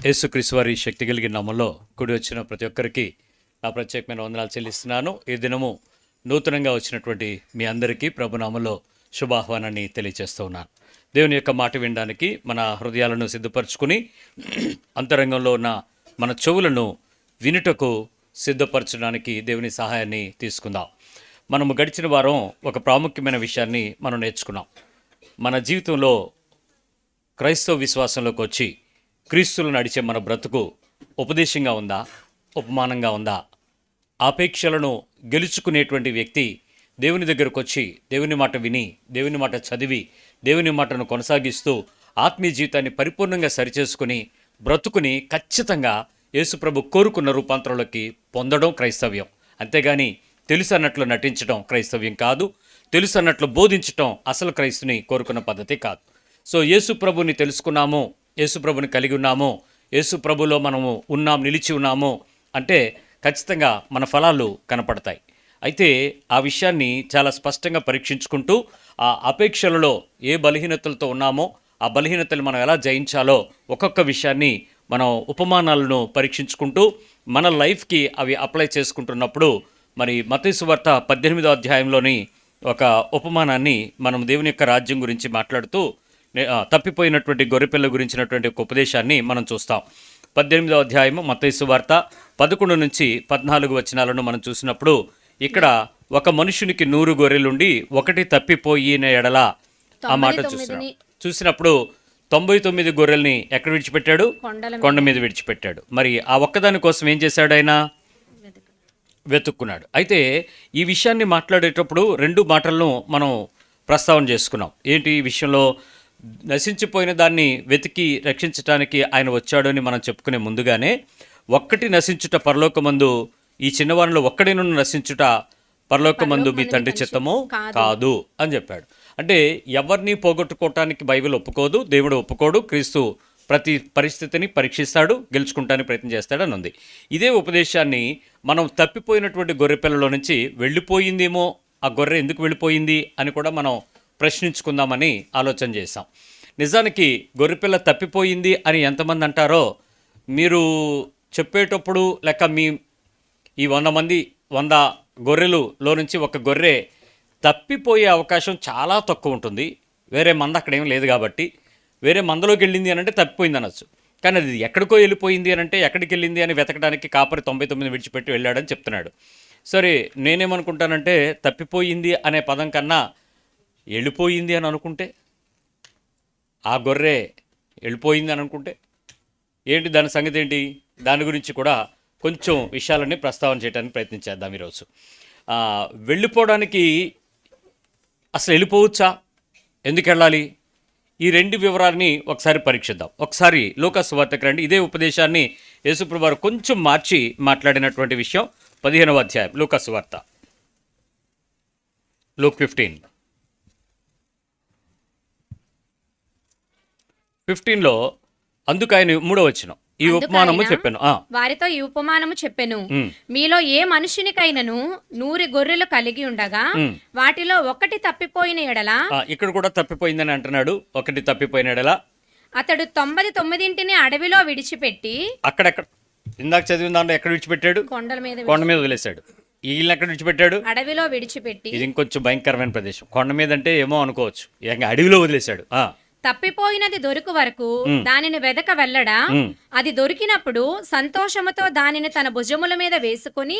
యేసుక్రీస్తు వారి శక్తి కలిగిన నామములో కూడి వచ్చిన ప్రతి ఒక్కరికి నా ప్రత్యేకమైన వందనాలు చెల్లిస్తున్నాను. ఈ దినము నూతనంగా వచ్చినటువంటి మీ అందరికీ ప్రభునామములో శుభాహ్వానాన్ని తెలియజేస్తూ ఉన్నాను. దేవుని యొక్క మాట వినడానికి మన హృదయాలను సిద్ధపరచుకుని అంతరంగంలో ఉన్న మన చెవులను వినుటకు సిద్ధపరచడానికి దేవుని సహాయాన్ని తీసుకుందాం. మనము గడిచిన వారం ఒక ప్రాముఖ్యమైన విషయాన్ని మనం నేర్చుకున్నాం. మన జీవితంలో క్రైస్తవ విశ్వాసంలోకి వచ్చి క్రీస్తులు నడిచే మన బ్రతుకు ఉపదేశంగా ఉందా, ఉపమానంగా ఉందా? ఆపేక్షలను గెలుచుకునేటువంటి వ్యక్తి దేవుని దగ్గరకు వచ్చి దేవుని మాట విని, దేవుని మాట చదివి, దేవుని మాటను కొనసాగిస్తూ ఆత్మీయ జీవితాన్ని పరిపూర్ణంగా సరిచేసుకుని బ్రతుకుని ఖచ్చితంగా యేసుప్రభు కోరుకున్న రూపాంతరంలోకి పొందడం క్రైస్తవ్యం. అంతేగాని తెలుసు అన్నట్లు నటించడం క్రైస్తవ్యం కాదు. తెలుసు అన్నట్లు బోధించడం అసలు క్రైస్తుని కోరుకున్న పద్ధతి కాదు. సో యేసుప్రభుని తెలుసుకున్నాము, యేసుప్రభుని కలిగి ఉన్నాము, యేసుప్రభులో మనము ఉన్నాం, నిలిచి ఉన్నాము అంటే ఖచ్చితంగా మన ఫలాలు కనపడతాయి. అయితే ఆ విషయాన్ని చాలా స్పష్టంగా పరీక్షించుకుంటూ ఆ అపేక్షలలో ఏ బలహీనతలతో ఉన్నామో ఆ బలహీనతలు మనం ఎలా జయించాలో ఒక్కొక్క విషయాన్ని మనం ఉపమానాలను పరీక్షించుకుంటూ మన లైఫ్కి అవి అప్లై చేసుకుంటున్నప్పుడు మరి మత్తయి సువార్త 18వ అధ్యాయంలోని ఒక ఉపమానాన్ని మనం దేవుని యొక్క రాజ్యం గురించి మాట్లాడుతూ తప్పిపోయినటువంటి గొర్రెపిల్ల గురించినటువంటి ఒక ఉపదేశాన్ని మనం చూస్తాం. 18వ అధ్యాయము మత్తయి సువార్త 11 నుంచి 14 వచనాలను మనం చూసినప్పుడు ఇక్కడ ఒక మనుషునికి 100 గొర్రెలుండి ఒకటి తప్పిపోయిన ఎడల ఆ మాట చూసినప్పుడు 99 గొర్రెల్ని ఎక్కడ విడిచిపెట్టాడు? కొండ మీద విడిచిపెట్టాడు. మరి ఆ ఒక్కదాని కోసం ఏం చేశాడు? ఆయన వెతుక్కున్నాడు. అయితే ఈ విషయాన్ని మాట్లాడేటప్పుడు 2 మాటలను మనం ప్రస్తావన చేసుకున్నాం. ఏంటి ఈ విషయంలో? నశించిపోయిన దాన్ని వెతికి రక్షించడానికి ఆయన వచ్చాడు అని మనం చెప్పుకునే ముందుగానే ఒక్కటి నశించుట పరలోకమందు, ఈ చిన్నవారిలో ఒక్కడిను నశించుట పరలోకమందు మీ తండ్రి చిత్తము కాదు అని చెప్పాడు. అంటే ఎవరిని పోగొట్టుకోవటానికి బైబిల్ ఒప్పుకోదు, దేవుడు ఒప్పుకోడు. క్రీస్తు ప్రతి పరిస్థితిని పరీక్షిస్తాడు, గెలుచుకుంటానికి ప్రయత్నం చేస్తాడని ఉంది. ఇదే ఉపదేశాన్ని మనం తప్పిపోయినటువంటి గొర్రె పిల్లలో నుంచి వెళ్ళిపోయిందేమో, ఆ గొర్రె ఎందుకు వెళ్ళిపోయింది అని కూడా మనం ప్రశ్నించుకుందామని ఆలోచన చేశాం. నిజానికి గొర్రెపిల్ల తప్పిపోయింది అని ఎంతమంది అంటారో మీరు చెప్పేటప్పుడు లెక్క మీ ఈ 100 గొర్రెలలో నుంచి ఒక గొర్రె తప్పిపోయే అవకాశం చాలా తక్కువ ఉంటుంది. వేరే మంద అక్కడేం లేదు కాబట్టి వేరే మందలోకి వెళ్ళింది అని అంటే తప్పిపోయింది అనొచ్చు. కానీ అది ఎక్కడికో వెళ్ళిపోయింది అని అంటే ఎక్కడికి వెళ్ళింది అని వెతకడానికి కాపరి 99 విడిచిపెట్టి వెళ్ళాడని చెప్తున్నాడు. సరే, నేనేమనుకుంటానంటే తప్పిపోయింది అనే పదం కన్నా వెళ్ళిపోయింది అని అనుకుంటే, ఆ గొర్రె వెళ్ళిపోయింది అని అనుకుంటే ఏంటి దాని సంగతి ఏంటి? దాని గురించి కూడా కొంచెం విషయాలన్నీ ప్రస్తావన చేయడానికి ప్రయత్నం చేద్దాం ఈరోజు. వెళ్ళిపోవడానికి అసలు వెళ్ళిపోవచ్చా, ఎందుకు వెళ్ళాలి, ఈ 2 వివరాలని ఒకసారి పరీక్షిద్దాం. ఒకసారి లూకా సువార్తకు రండి. ఇదే ఉపదేశాన్ని యేసుప్రభువు వారు కొంచెం మార్చి మాట్లాడినటువంటి విషయం 15వ అధ్యాయం లూకా సువార్త, లూక్ 15లో అందుకు ఆయన 3వ వచనం ఈ ఉపమానము చెప్పాను. వారితో ఈ ఉపమానము చెప్పెను, మీలో ఏ మనుషునికైనను 100 గొర్రెలు కలిగి ఉండగా వాటిలో ఒకటి తప్పిపోయిన ఎడల, ఇక్కడ కూడా తప్పిపోయిందని అంటున్నాడు. ఒకటి తప్పిపోయిన ఎడల అతడు 99 అడవిలో విడిచిపెట్టి, అక్కడెక్కడ ఇందాక చదివిన దాంట్లో ఎక్కడ విడిచిపెట్టాడు? కొండ మీద వదిలేశాడు. వీళ్ళని ఎక్కడ విడిచిపెట్టాడు? అడవిలో విడిచిపెట్టి. ఇది ఇంకొంచెం భయంకరమైన ప్రదేశం. కొండ మీద అంటే ఏమో అనుకోవచ్చు, అడవిలో వదిలేశాడు. తప్పిపోయినది దొరుకు వరకు దానిని వెదక వెళ్ళడా, అది దొరికినప్పుడు సంతోషముతో దానిని తన భుజముల మీద వేసుకుని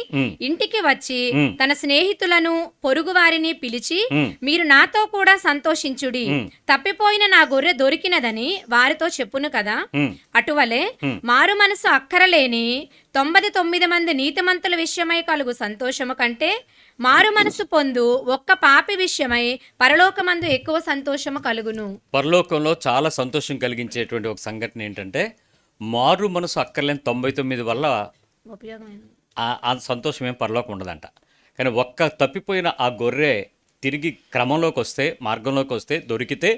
ఇంటికి వచ్చి తన స్నేహితులను పొరుగు వారిని పిలిచి, మీరు నాతో కూడా సంతోషించుడి, తప్పిపోయిన నా గొర్రె దొరికినదని వారితో చెప్పును కదా. అటువలే మారు మనసు అక్కరలేని 99 మంది నీతిమంతుల విషయమై కలుగు సంతోషము కంటే మారు మనసు పొందు ఒక్క పాపి విషయమై పరలోకమందు ఎక్కువ సంతోషము కలుగును. పరలోకంలో చాలా సంతోషం కలిగించేటువంటి ఒక సంఘటన ఏంటంటే, మారు మనసు అక్కర్లేని 99 వల్ల ఆ సంతోషం ఏం పరలోకం ఉండదంట. కానీ ఒక్క తప్పిపోయిన ఆ గొర్రె తిరిగి క్రమంలోకి వస్తే, మార్గంలోకి వస్తే, దొరికితే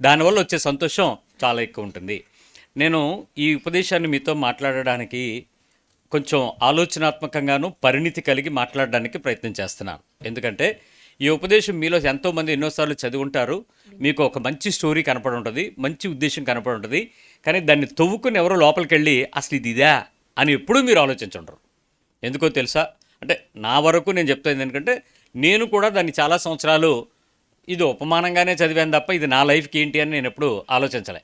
దానివల్ల వచ్చే సంతోషం చాలా ఎక్కువ ఉంటుంది. నేను ఈ ఉపదేశాన్ని మీతో మాట్లాడడానికి కొంచెం ఆలోచనాత్మకంగాను పరిణితి కలిగి మాట్లాడడానికి ప్రయత్నం చేస్తున్నాను. ఎందుకంటే ఈ ఉపదేశం మీలో ఎంతోమంది ఎన్నోసార్లు చదివి ఉంటారు. మీకు ఒక మంచి స్టోరీ కనపడి ఉంటుంది, మంచి ఉద్దేశం కనపడి ఉంటుంది. కానీ దాన్ని తవ్వుకుని ఎవరో లోపలికి వెళ్ళి అసలు ఇది ఇదా అని ఎప్పుడూ మీరు ఆలోచించుంటారు. ఎందుకో తెలుసా? అంటే నా వరకు నేను చెప్తాను ఎందుకంటే నేను కూడా దాన్ని చాలా సంవత్సరాలు ఇది ఉపమానంగానే చదివాను తప్ప ఇది నా లైఫ్కి ఏంటి అని నేను ఎప్పుడు ఆలోచించలే.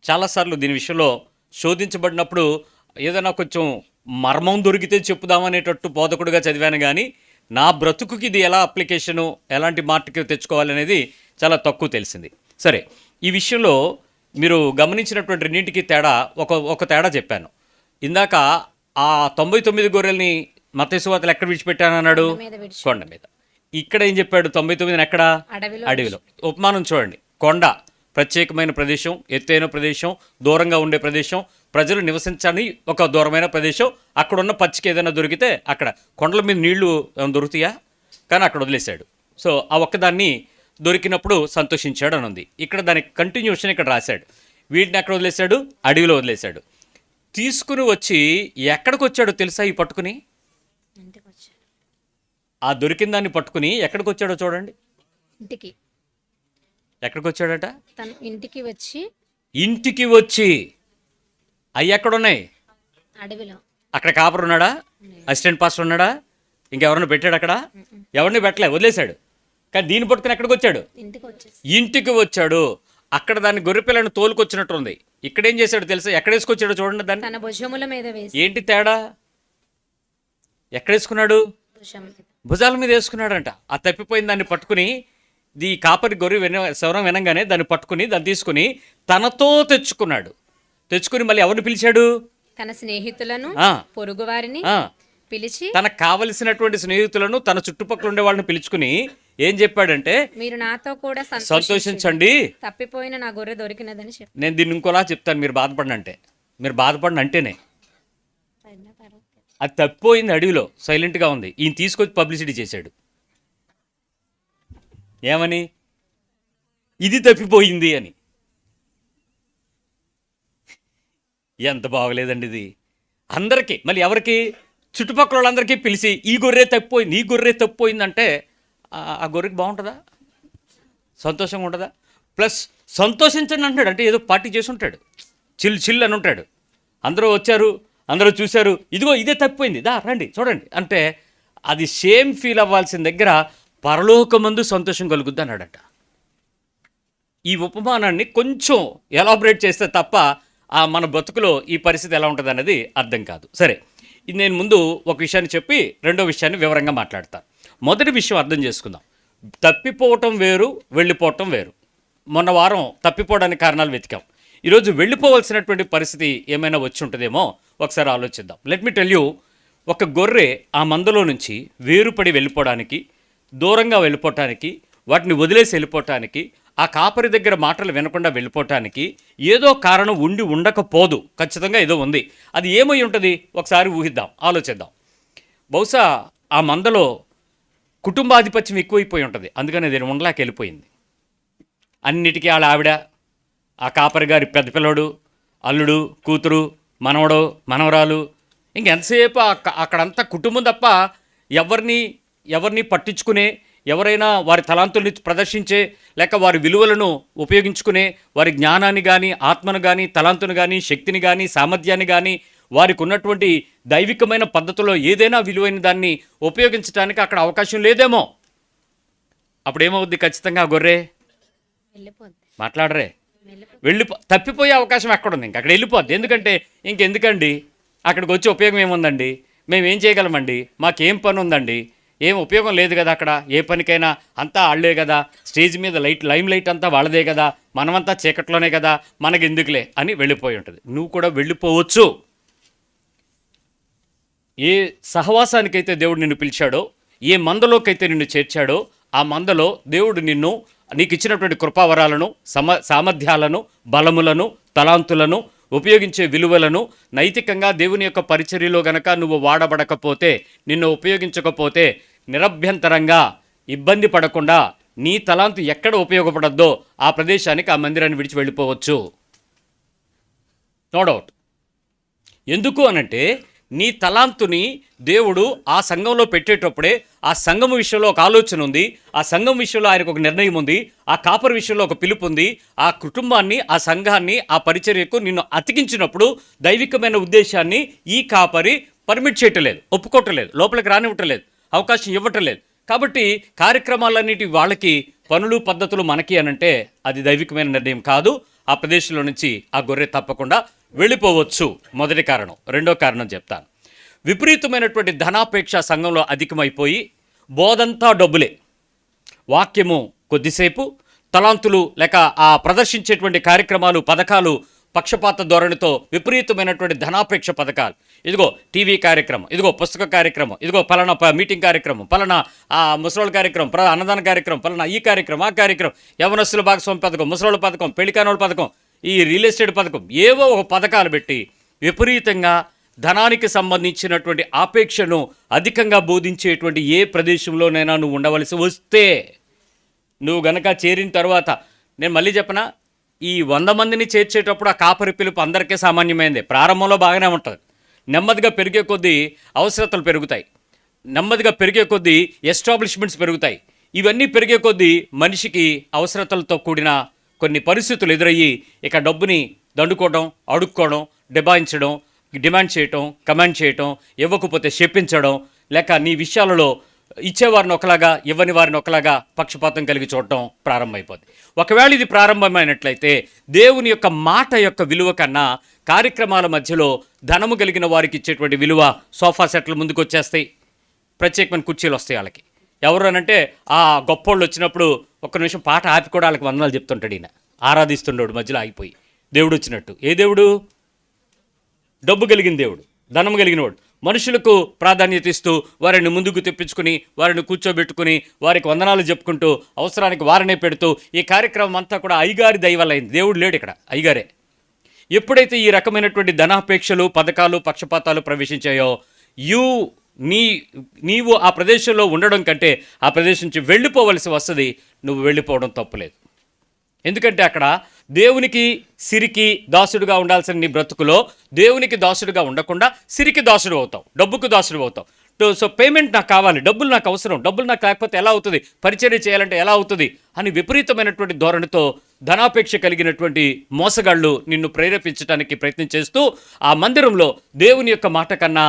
చాలాసార్లు దీని విషయంలో శోధించబడినప్పుడు ఏదైనా కొంచెం మర్మం దొరికితే చెప్పుదామనేటట్టు బోధకుడిగా చదివాను. కానీ నా బ్రతుకుకి ఇది ఎలా అప్లికేషను, ఎలాంటి మార్టుకి తెచ్చుకోవాలనేది చాలా తక్కువ తెలిసింది. సరే, ఈ విషయంలో మీరు గమనించినటువంటి రెండింటికి తేడా ఒక తేడా చెప్పాను. ఇందాక ఆ 99 గొర్రెల్ని మత్తయి సువార్తలో ఎక్కడ విడిచిపెట్టానన్నాడు? కొండ మీద. ఇక్కడ ఏం చెప్పాడు? 99 ఎక్కడ? అడవిలో. ఉపమానం చూడండి. కొండ ప్రత్యేకమైన ప్రదేశం, ఎత్తైన ప్రదేశం, దూరంగా ఉండే ప్రదేశం, ప్రజలు నివసించని ఒక దూరమైన ప్రదేశం. అక్కడున్న పచ్చికి ఏదైనా దొరికితే అక్కడ కొండల మీద నీళ్లు దొరుకుతాయా? కానీ అక్కడ వదిలేశాడు. సో ఆ ఒక్కదాన్ని దొరికినప్పుడు సంతోషించాడు అని ఉంది. ఇక్కడ దానికి కంటిన్యూషన్ ఇక్కడ రాశాడు. వీటిని ఎక్కడ వదిలేశాడు? అడవిలో వదిలేశాడు. తీసుకుని వచ్చి ఎక్కడికి వచ్చాడో తెలుసా? ఈ పట్టుకుని ఆ దొరికిన దాన్ని పట్టుకుని ఎక్కడికి వచ్చాడో చూడండి. ఇంటికి. ఎక్కడికి వచ్చాడట? తన ఇంటికి వచ్చి అవి ఎక్కడున్నాయి? అడవిలో. అక్కడ కాపర్ ఉన్నాడా? అసిస్టెంట్ పాస్టర్ ఉన్నాడా? ఇంకెవరన్నా పెట్టాడు అక్కడ? ఎవరిని పెట్టలే, వదిలేశాడు. కానీ దీన్ని పట్టుకుని ఎక్కడికి వచ్చాడు? ఇంటికి వచ్చాడు. అక్కడ దాన్ని గొర్రెపిల్లను తోలుకొచ్చినట్టు ఉంది. ఇక్కడ ఏం చేశాడు తెలుసా? ఎక్కడ వేసుకొచ్చాడో చూడండి దాన్ని. తన భుజముల మీద వేసి. ఏంటి తేడా? ఎక్కడ వేసుకున్నాడు? భుజాల మీద వేసుకున్నాడంట. ఆ తప్పిపోయిన దాన్ని పట్టుకుని ఈ కాపరి గొర్రె స్వరం వినంగానే దాన్ని పట్టుకుని దాన్ని తీసుకుని తనతో తెచ్చుకుని మళ్ళీ ఎవరిని పిలిచాడు? తన స్నేహితులను, పొరుగు వారిని పిలిచి, తనకు కావలసినటువంటి స్నేహితులను, తన చుట్టుపక్కల ఉండే వాళ్ళని పిలుచుకుని ఏం చెప్పాడంటే, మీరు నాతో కూడా సంతోషించండి, తప్పిపోయిన నా గొర్రె దొరికినదని చెప్పి. నేను దీన్ని ఇంకోలా చెప్తాను. మీరు బాధపడిన అంటేనే అది తప్పిపోయింది, అడవిలో సైలెంట్గా ఉంది. ఈయన తీసుకొచ్చి పబ్లిసిటీ చేశాడు. ఏమని? ఇది తప్పిపోయింది అని. ఎంత బాగలేదండి ఇది. అందరికీ, మళ్ళీ ఎవరికి? చుట్టుపక్కల వాళ్ళందరికీ పిలిచి ఈ గొర్రె తప్పిపోయింది అంటే ఆ గొర్రెకి బాగుంటుందా? సంతోషంగా ఉంటుందా? ప్లస్ సంతోషించండి అంటాడు. అంటే ఏదో పార్టీ చేసి ఉంటాడు, చిల్ అని ఉంటాడు. అందరూ వచ్చారు, అందరూ చూశారు, ఇదిగో ఇదే తప్పిపోయింది, రండి చూడండి అంటే అది సేమ్ ఫీల్ అవ్వాల్సిన దగ్గర పరలోకమందు సంతోషం కలుగుద్ది అన్నాడట. ఈ ఉపమానాన్ని కొంచెం ఎలాబరేట్ చేస్తే తప్ప మన బతుకులో ఈ పరిస్థితి ఎలా ఉంటుంది అన్నది అర్థం కాదు. సరే, ఇది నేను ముందు ఒక విషయాన్ని చెప్పి రెండో విషయాన్ని వివరంగా మాట్లాడతాను. మొదటి విషయం అర్థం చేసుకుందాం. తప్పిపోవటం వేరు, వెళ్ళిపోవటం వేరు. మొన్న వారం తప్పిపోవడానికి కారణాలు వెతికాం. ఈరోజు వెళ్ళిపోవలసినటువంటి పరిస్థితి ఏమైనా వచ్చి ఉంటుందేమో ఒకసారి ఆలోచిద్దాం. లెట్ మీ టెల్ యూ, ఒక గొర్రె ఆ మందలో నుంచి వేరుపడి వెళ్ళిపోవడానికి, దూరంగా వెళ్ళిపోవటానికి, వాటిని వదిలేసి వెళ్ళిపోవటానికి, ఆ కాపరి దగ్గర మాటలు వినకుండా వెళ్ళిపోవటానికి ఏదో కారణం ఉండకపోదు. ఖచ్చితంగా ఏదో ఉంది. అది ఏమై ఉంటుంది? ఒకసారి ఊహిద్దాం, ఆలోచిద్దాం. బహుశా ఆ మందలో కుటుంబాధిపత్యం ఎక్కువైపోయి ఉంటుంది. అందుకని అది ఉండలాకి వెళ్ళిపోయింది. అన్నిటికీ వాళ్ళ ఆవిడ, ఆ కాపరి గారి పెద్ద పిల్లడు, అల్లుడు, కూతురు, మనవడు, మనవరాలు, ఇంకెంతసేపు అక్కడంతా కుటుంబం తప్ప ఎవరిని పట్టించుకునే, ఎవరైనా వారి తలాంతుల్ని ప్రదర్శించే, లేక వారి విలువలను ఉపయోగించుకునే, వారి జ్ఞానాన్ని కానీ, ఆత్మను కానీ, తలాంతును కానీ, శక్తిని కానీ, సామర్థ్యాన్ని కానీ, వారికి ఉన్నటువంటి దైవికమైన పద్ధతిలో ఏదైనా విలువైన దాన్ని ఉపయోగించడానికి అక్కడ అవకాశం లేదేమో. అప్పుడేమవుద్ది? ఖచ్చితంగా ఆ గొర్రె మాట్లాడరే, తప్పిపోయే అవకాశం ఎక్కడుంది? అక్కడ వెళ్ళిపోద్ది. ఎందుకంటే ఇంకెందుకండి, అక్కడికి వచ్చి ఉపయోగం ఏముందండి? మేమేం చేయగలమండి? మాకేం పని ఉందండి? ఏం ఉపయోగం లేదు కదా. అక్కడ ఏ పనికైనా అంతా వాళ్ళే కదా, స్టేజ్ మీద లైమ్ లైట్ అంతా వాళ్ళదే కదా, మనమంతా చీకట్లోనే కదా, మనకి ఎందుకులే అని వెళ్ళిపోయి ఉంటుంది. నువ్వు కూడా వెళ్ళిపోవచ్చు. ఏ సహవాసానికైతే దేవుడు నిన్ను పిలిచాడో, ఏ మందలోకైతే నిన్ను చేర్చాడో, ఆ మందలో దేవుడు నీకు ఇచ్చినటువంటి కృపావరాలను, సామర్థ్యాలను, బలములను, తలాంతులను, ఉపయోగించే విలువలను నైతికంగా దేవుని యొక్క పరిచర్యలో గనక నువ్వు వాడబడకపోతే, నిన్ను ఉపయోగించకపోతే, నిరభ్యంతరంగా ఇబ్బంది పడకుండా నీ తలాంతు ఎక్కడ ఉపయోగపడద్దో ఆ ప్రదేశానికి, ఆ మందిరాన్ని విడిచి వెళ్ళిపోవచ్చు. No doubt. ఎందుకు అనంటే నీ తలాంతుని దేవుడు ఆ సంఘంలో పెట్టేటప్పుడే ఆ సంఘం విషయంలో ఒక ఆలోచన ఉంది, ఆ సంఘం విషయంలో ఆయనకు ఒక నిర్ణయం ఉంది, ఆ కాపరి విషయంలో ఒక పిలుపు ఉంది. ఆ కుటుంబాన్ని, ఆ సంఘాన్ని, ఆ పరిచర్యకు నిన్ను అతికించినప్పుడు దైవికమైన ఉద్దేశాన్ని ఈ కాపరి పర్మిట్ చేయటలేదు, ఒప్పుకోవటలేదు, లోపలికి రానివ్వటలేదు, అవకాశం ఇవ్వటలేదు. కాబట్టి కార్యక్రమాలన్నిటి వాళ్ళకి, పనులు పద్ధతులు మనకి అనంటే అది దైవికమైన నిర్ణయం కాదు. ఆ ప్రదేశంలో నుంచి ఆ గొర్రె తప్పకుండా వెళ్ళిపోవచ్చు. మొదటి కారణం. రెండో కారణం చెప్తాను. విపరీతమైనటువంటి ధనాపేక్ష సంఘంలో అధికమైపోయి బోధంతా డబ్బులే, వాక్యము కొద్దిసేపు, తలాంతులు లేక ఆ ప్రదర్శించేటువంటి కార్యక్రమాలు, పథకాలు పక్షపాత ధోరణితో విపరీతమైనటువంటి ధనాపేక్ష పథకాలు. ఇదిగో టీవీ కార్యక్రమం, ఇదిగో పుస్తక కార్యక్రమం, ఇదిగో పలానా మీటింగ్ కార్యక్రమం, పలానా ముసలోళ్ళ కార్యక్రమం, అన్నదాన కార్యక్రమం, పలానా ఈ కార్యక్రమం, ఆ కార్యక్రమం, యవనస్తుల భాగస్వామి పథకం, ముసలోళ్ళ పథకం, పెళ్లికానోళ్ళ పథకం, ఈ రియల్ ఎస్టేట్ పథకం, ఏవో ఒక పథకాలు పెట్టి విపరీతంగా ధనానికి సంబంధించినటువంటి ఆపేక్షను అధికంగా బోధించేటువంటి ఏ ప్రదేశంలోనైనా నువ్వు ఉండవలసి వస్తే, నువ్వు గనక చేరిన తర్వాత, నేను మళ్ళీ చెప్పనా, ఈ 100 మందిని చేర్చేటప్పుడు ఆ కాపరి పిలుపు అందరికీ సామాన్యమైందే. ప్రారంభంలో బాగానే ఉంటుంది. నెమ్మదిగా పెరిగే కొద్దీ అవసరతలు పెరుగుతాయి, నెమ్మదిగా పెరిగే కొద్దీ ఎస్టాబ్లిష్మెంట్స్ పెరుగుతాయి. ఇవన్నీ పెరిగే కొద్దీ మనిషికి అవసరతలతో కూడిన కొన్ని పరిస్థితులు ఎదురయ్యి ఇక డబ్బుని దండుకోవడం, అడుక్కోవడం, డిమాండ్ చేయటం, కమాండ్ చేయటం, ఇవ్వకపోతే శపించడం, లేక నీ విషయాలలో ఇచ్చేవారిని ఒకలాగా, ఇవ్వని వారిని ఒకలాగా పక్షపాతం కలిగి చూడటం ప్రారంభమైపోతుంది. ఒకవేళ ఇది ప్రారంభమైనట్లయితే దేవుని యొక్క మాట యొక్క విలువ కన్నా కార్యక్రమాల మధ్యలో ధనము కలిగిన వారికి ఇచ్చేటువంటి విలువ, సోఫా సెట్లు ముందుకు వచ్చేస్తాయి, ప్రత్యేకమైన కుర్చీలు వస్తాయి వాళ్ళకి. ఎవరు అనంటే ఆ గొప్పోళ్ళు వచ్చినప్పుడు ఒక్క నిమిషం పాట ఆపి కూడా వాళ్ళకి వందనాలు చెప్తుంటాడు. ఈయన ఆరాధిస్తుండేవాడు మధ్యలో ఆగిపోయి, దేవుడు వచ్చినట్టు. ఏ దేవుడు? డబ్బు కలిగిన దేవుడు, ధనం కలిగినవాడు. మనుషులకు ప్రాధాన్యత ఇస్తూ వారిని ముందుకు తెప్పించుకుని, వారిని కూర్చోబెట్టుకుని, వారికి వందనాలు చెప్పుకుంటూ, అవసరానికి వారినే పెడుతూ ఈ కార్యక్రమం అంతా కూడా అయ్యగారి దయవల్లైంది. దేవుడు లేడు ఇక్కడ, అయ్యగారే. ఎప్పుడైతే ఈ రకమైనటువంటి ధనాపేక్షలు, పథకాలు, పక్షపాతాలు ప్రవేశించాయో, నీవు ఆ ప్రదేశంలో ఉండడం కంటే ఆ ప్రదేశం నుంచి వెళ్ళిపోవలసి వస్తుంది. నువ్వు వెళ్ళిపోవడం తప్పులేదు. ఎందుకంటే అక్కడ దేవునికి, సిరికి దాసుడుగా ఉండాల్సిన నీ బ్రతుకులో దేవునికి దాసుడుగా ఉండకుండా సిరికి దాసుడు అవుతావు, డబ్బుకు దాసుడు అవుతావు. సో పేమెంట్ నాకు కావాలి, డబ్బులు నాకు అవసరం, డబ్బులు నాకు లేకపోతే ఎలా అవుతుంది, పరిచర్య చేయాలంటే ఎలా అవుతుంది అని విపరీతమైనటువంటి ధోరణితో ధనాపేక్ష కలిగినటువంటి మోసగాళ్ళు నిన్ను ప్రేరేపించడానికి ప్రయత్నం చేస్తూ ఆ మందిరంలో దేవుని యొక్క మాట కన్నా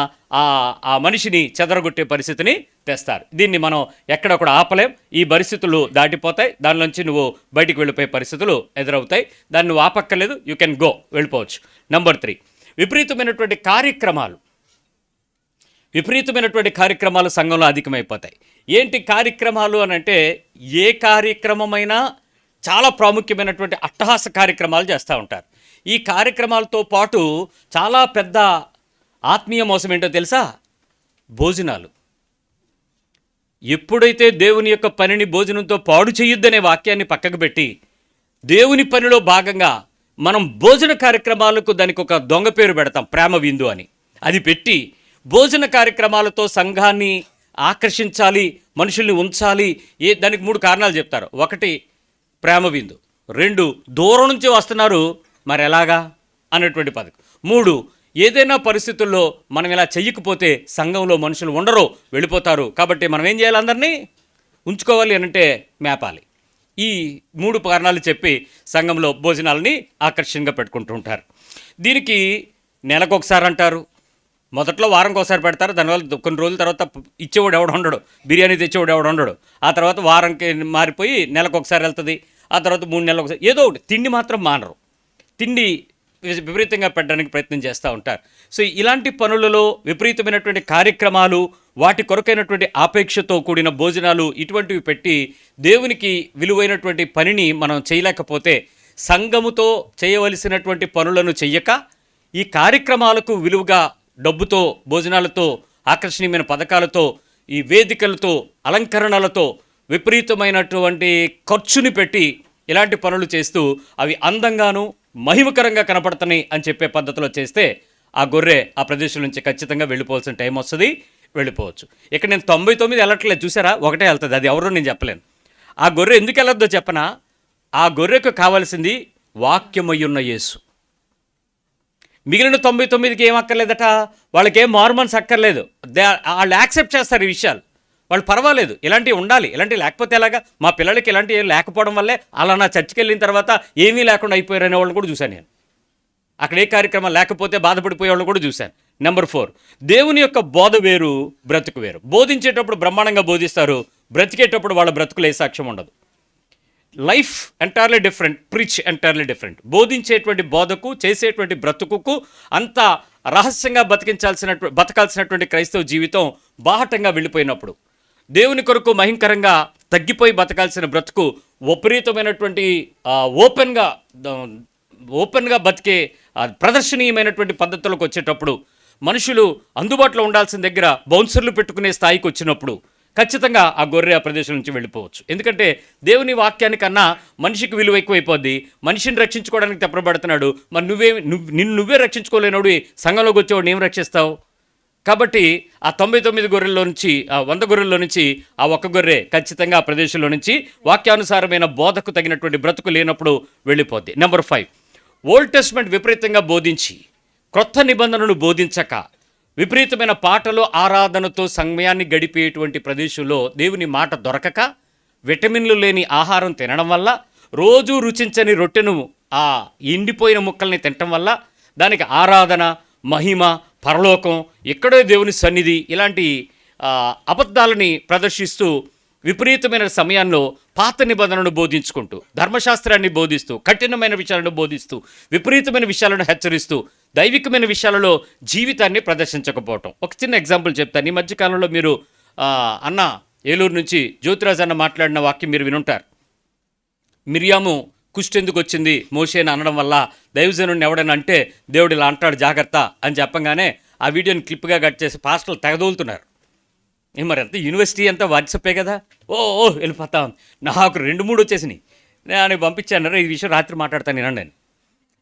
ఆ మనిషిని చెదరగొట్టే పరిస్థితిని తెస్తారు. దీన్ని మనం ఎక్కడ కూడా ఆపలేం. ఈ పరిస్థితులు దాటిపోతాయి, దానిలోంచి నువ్వు బయటికి వెళ్ళిపోయే పరిస్థితులు ఎదురవుతాయి. దాన్ని నువ్వు ఆపక్కర్లేదు, యూ కెన్ గో, వెళ్ళిపోవచ్చు. నెంబర్ 3, విపరీతమైనటువంటి కార్యక్రమాలు సంఘంలో అధికమైపోతాయి. ఏంటి కార్యక్రమాలు అని అంటే, ఏ కార్యక్రమమైనా చాలా ప్రాముఖ్యమైనటువంటి అట్టహాస కార్యక్రమాలు చేస్తూ ఉంటారు. ఈ కార్యక్రమాలతో పాటు చాలా పెద్ద ఆత్మీయ మోసం ఏంటో తెలుసా? భోజనాలు. ఎప్పుడైతే దేవుని యొక్క పనిని భోజనంతో పాడు చేయొద్దనే వాక్యాన్ని పక్కకు పెట్టి, దేవుని పనిలో భాగంగా మనం భోజన కార్యక్రమాలకు దానికి ఒక దొంగ పేరు పెడతాం, ప్రేమ విందు అని. అది పెట్టి భోజన కార్యక్రమాలతో సంఘాన్ని ఆకర్షించాలి, మనుషుల్ని ఉంచాలి. దానికి 3 కారణాలు చెప్తారు. 1, ప్రేమ విందు. 2, దూరం నుంచి వస్తున్నారు, మరి ఎలాగా అనేటువంటి పథకం. 3, ఏదైనా పరిస్థితుల్లో మనం ఇలా చెయ్యకపోతే సంఘంలో మనుషులు ఉండరు, వెళ్ళిపోతారు. కాబట్టి మనం ఏం చేయాలి? అందరినీ ఉంచుకోవాలి అనంటే మేపాలి. ఈ 3 కారణాలు చెప్పి సంఘంలో భోజనాలని ఆకర్షణగా పెట్టుకుంటూ ఉంటారు. దీనికి నెలకొకసారి అంటారు, మొదట్లో వారంకి ఒకసారి పెడతారు. దానివల్ల కొన్ని రోజుల తర్వాత ఇచ్చేవాడు ఎవడు ఉండడు, బిర్యానీ తెచ్చేవాడు ఎవడు ఉండడు. ఆ తర్వాత వారంకి మారిపోయి నెలకు ఒకసారి వెళ్తుంది. ఆ తర్వాత 3 నెలలకు ఒకసారి ఏదో ఒకటి. తిండి మాత్రం మానరు, తిండి విపరీతంగా పెట్టడానికి ప్రయత్నం చేస్తూ ఉంటారు. సో ఇలాంటి పనులలో విపరీతమైనటువంటి కార్యక్రమాలు, వాటి కొరకైనటువంటి ఆపేక్షతో కూడిన భోజనాలు, ఇటువంటివి పెట్టి దేవునికి విలువైనటువంటి పనిని మనం చేయలేకపోతే, సంఘముతో చేయవలసినటువంటి పనులను చెయ్యక ఈ కార్యక్రమాలకు విలువగా డబ్బుతో, భోజనాలతో, ఆకర్షణీయమైన పథకాలతో, ఈ వేదికలతో, అలంకరణలతో విపరీతమైనటువంటి ఖర్చుని పెట్టి ఇలాంటి పనులు చేస్తూ అవి అందంగాను మహిమకరంగా కనపడుతున్నాయి అని చెప్పే పద్ధతిలో చేస్తే ఆ గొర్రె ఆ ప్రదేశం నుంచి ఖచ్చితంగా వెళ్ళిపోవాల్సిన టైం వస్తుంది, వెళ్ళిపోవచ్చు. ఇక్కడ నేను 99 వెళ్ళట్లేదు, చూసారా, ఒకటే వెళ్తుంది. అది ఎవరో నేను చెప్పలేను. ఆ గొర్రె ఎందుకు వెళ్ళొద్దో చెప్పనా? ఆ గొర్రెకు కావాల్సింది వాక్యమయ్యున్న యేసు. మిగిలిన 99కి ఏం అక్కర్లేదట, వాళ్ళకేం మార్మన్స్ అక్కర్లేదు. వాళ్ళు యాక్సెప్ట్ చేస్తారు ఈ విషయాలు, వాళ్ళు పర్వాలేదు, ఇలాంటివి ఉండాలి, ఇలాంటివి లేకపోతే ఎలాగా, మా పిల్లలకి ఇలాంటివి ఏం లేకపోవడం వల్లే అలా నా చర్చికి వెళ్ళిన తర్వాత ఏమీ లేకుండా అయిపోయారనే వాళ్ళని కూడా చూశాను నేను. అక్కడ ఏ కార్యక్రమం లేకపోతే బాధపడిపోయే వాళ్ళు కూడా చూశాను. నెంబర్ 4, దేవుని యొక్క బోధ వేరు, బ్రతుకు వేరు. బోధించేటప్పుడు బ్రహ్మాండంగా బోధిస్తారు, బ్రతికేటప్పుడు వాళ్ళ బ్రతుకులు ఏ సాక్ష్యం ఉండదు. Life entirely different, preach entirely different. బోధించేటువంటి బోధకు, చేసేటువంటి బ్రతుకుకు అంత రహస్యంగా బతకాల్సినటువంటి క్రైస్తవ జీవితం బాహటంగా వెళ్ళిపోయినప్పుడు, దేవుని కొరకు మహింకరంగా తగ్గిపోయి బతకాల్సిన బ్రతుకు విపరీతమైనటువంటి ఓపెన్గా బతికే ప్రదర్శనీయమైనటువంటి పద్ధతులకు వచ్చేటప్పుడు, మనుషులు అందుబాటులో ఉండాల్సిన దగ్గర బౌన్సర్లు పెట్టుకునే స్థాయికి వచ్చినప్పుడు ఖచ్చితంగా ఆ గొర్రె ఆ ప్రదేశం నుంచి వెళ్ళిపోవచ్చు. ఎందుకంటే దేవుని వాక్యానికన్నా మనిషికి విలువ ఎక్కువైపోద్ది. మనిషిని రక్షించుకోవడానికి తప్పబడుతున్నాడు, మరి నువ్వే రక్షించుకోలేనోడు సంఘంలోకి వచ్చేవాడు ఏం రక్షిస్తావు? కాబట్టి ఆ 99 గొర్రెల్లో నుంచి, ఆ 100 గొర్రెల్లో నుంచి ఆ ఒక్క గొర్రె ఖచ్చితంగా ఆ ప్రదేశంలో నుంచి వాక్యానుసారమైన బోధకు తగినటువంటి బ్రతుకు లేనప్పుడు వెళ్ళిపోద్ది. నెంబర్ 5, ఓల్డ్ టెస్ట్మెంట్ విపరీతంగా బోధించి క్రొత్త నిబంధనలు బోధించక విపరీతమైన పాటలు ఆరాధనతో సమయాన్ని గడిపేటువంటి ప్రదేశంలో దేవుని మాట దొరకక, విటమిన్లు లేని ఆహారం తినడం వల్ల, రోజు రుచించని రొట్టెను ఆ ఎండిపోయిన ముక్కల్ని తినటం వల్ల దానికి ఆరాధన, మహిమ, పరలోకం, ఇక్కడే దేవుని సన్నిధి, ఇలాంటి అబద్ధాలని ప్రదర్శిస్తూ విపరీతమైన సమయాల్లో పాత నిబంధనలను బోధించుకుంటూ, ధర్మశాస్త్రాన్ని బోధిస్తూ, కఠినమైన విషయాలను బోధిస్తూ, విపరీతమైన విషయాలను హెచ్చరిస్తూ, దైవికమైన విషయాలలో జీవితాన్ని ప్రదర్శించకపోవటం. ఒక చిన్న ఎగ్జాంపుల్ చెప్తాను. ఈ మధ్యకాలంలో మీరు అన్న ఏలూరు నుంచి జ్యోతిరాజ్ అన్న మాట్లాడిన వాక్యం మీరు వినుంటారు. మిరియాము కుష్టెందుకు వచ్చింది మోషేని అనడం వల్ల దైవజనుడిని ఎవడని అంటే దేవుడు ఇలా అంటాడు జాగ్రత్త అని చెప్పంగానే ఆ వీడియోని క్లిప్గా కట్ చేసి పాస్టర్లు తెగదోలుతున్నారు. మరి అంత యూనివర్సిటీ అంతా వాట్సప్పే కదా, వెళ్ళిపోతాం. నాకు 2-3 వచ్చేసినాయి. నేను పంపించాను, ఈ విషయం రాత్రి మాట్లాడతాను వినండి అని.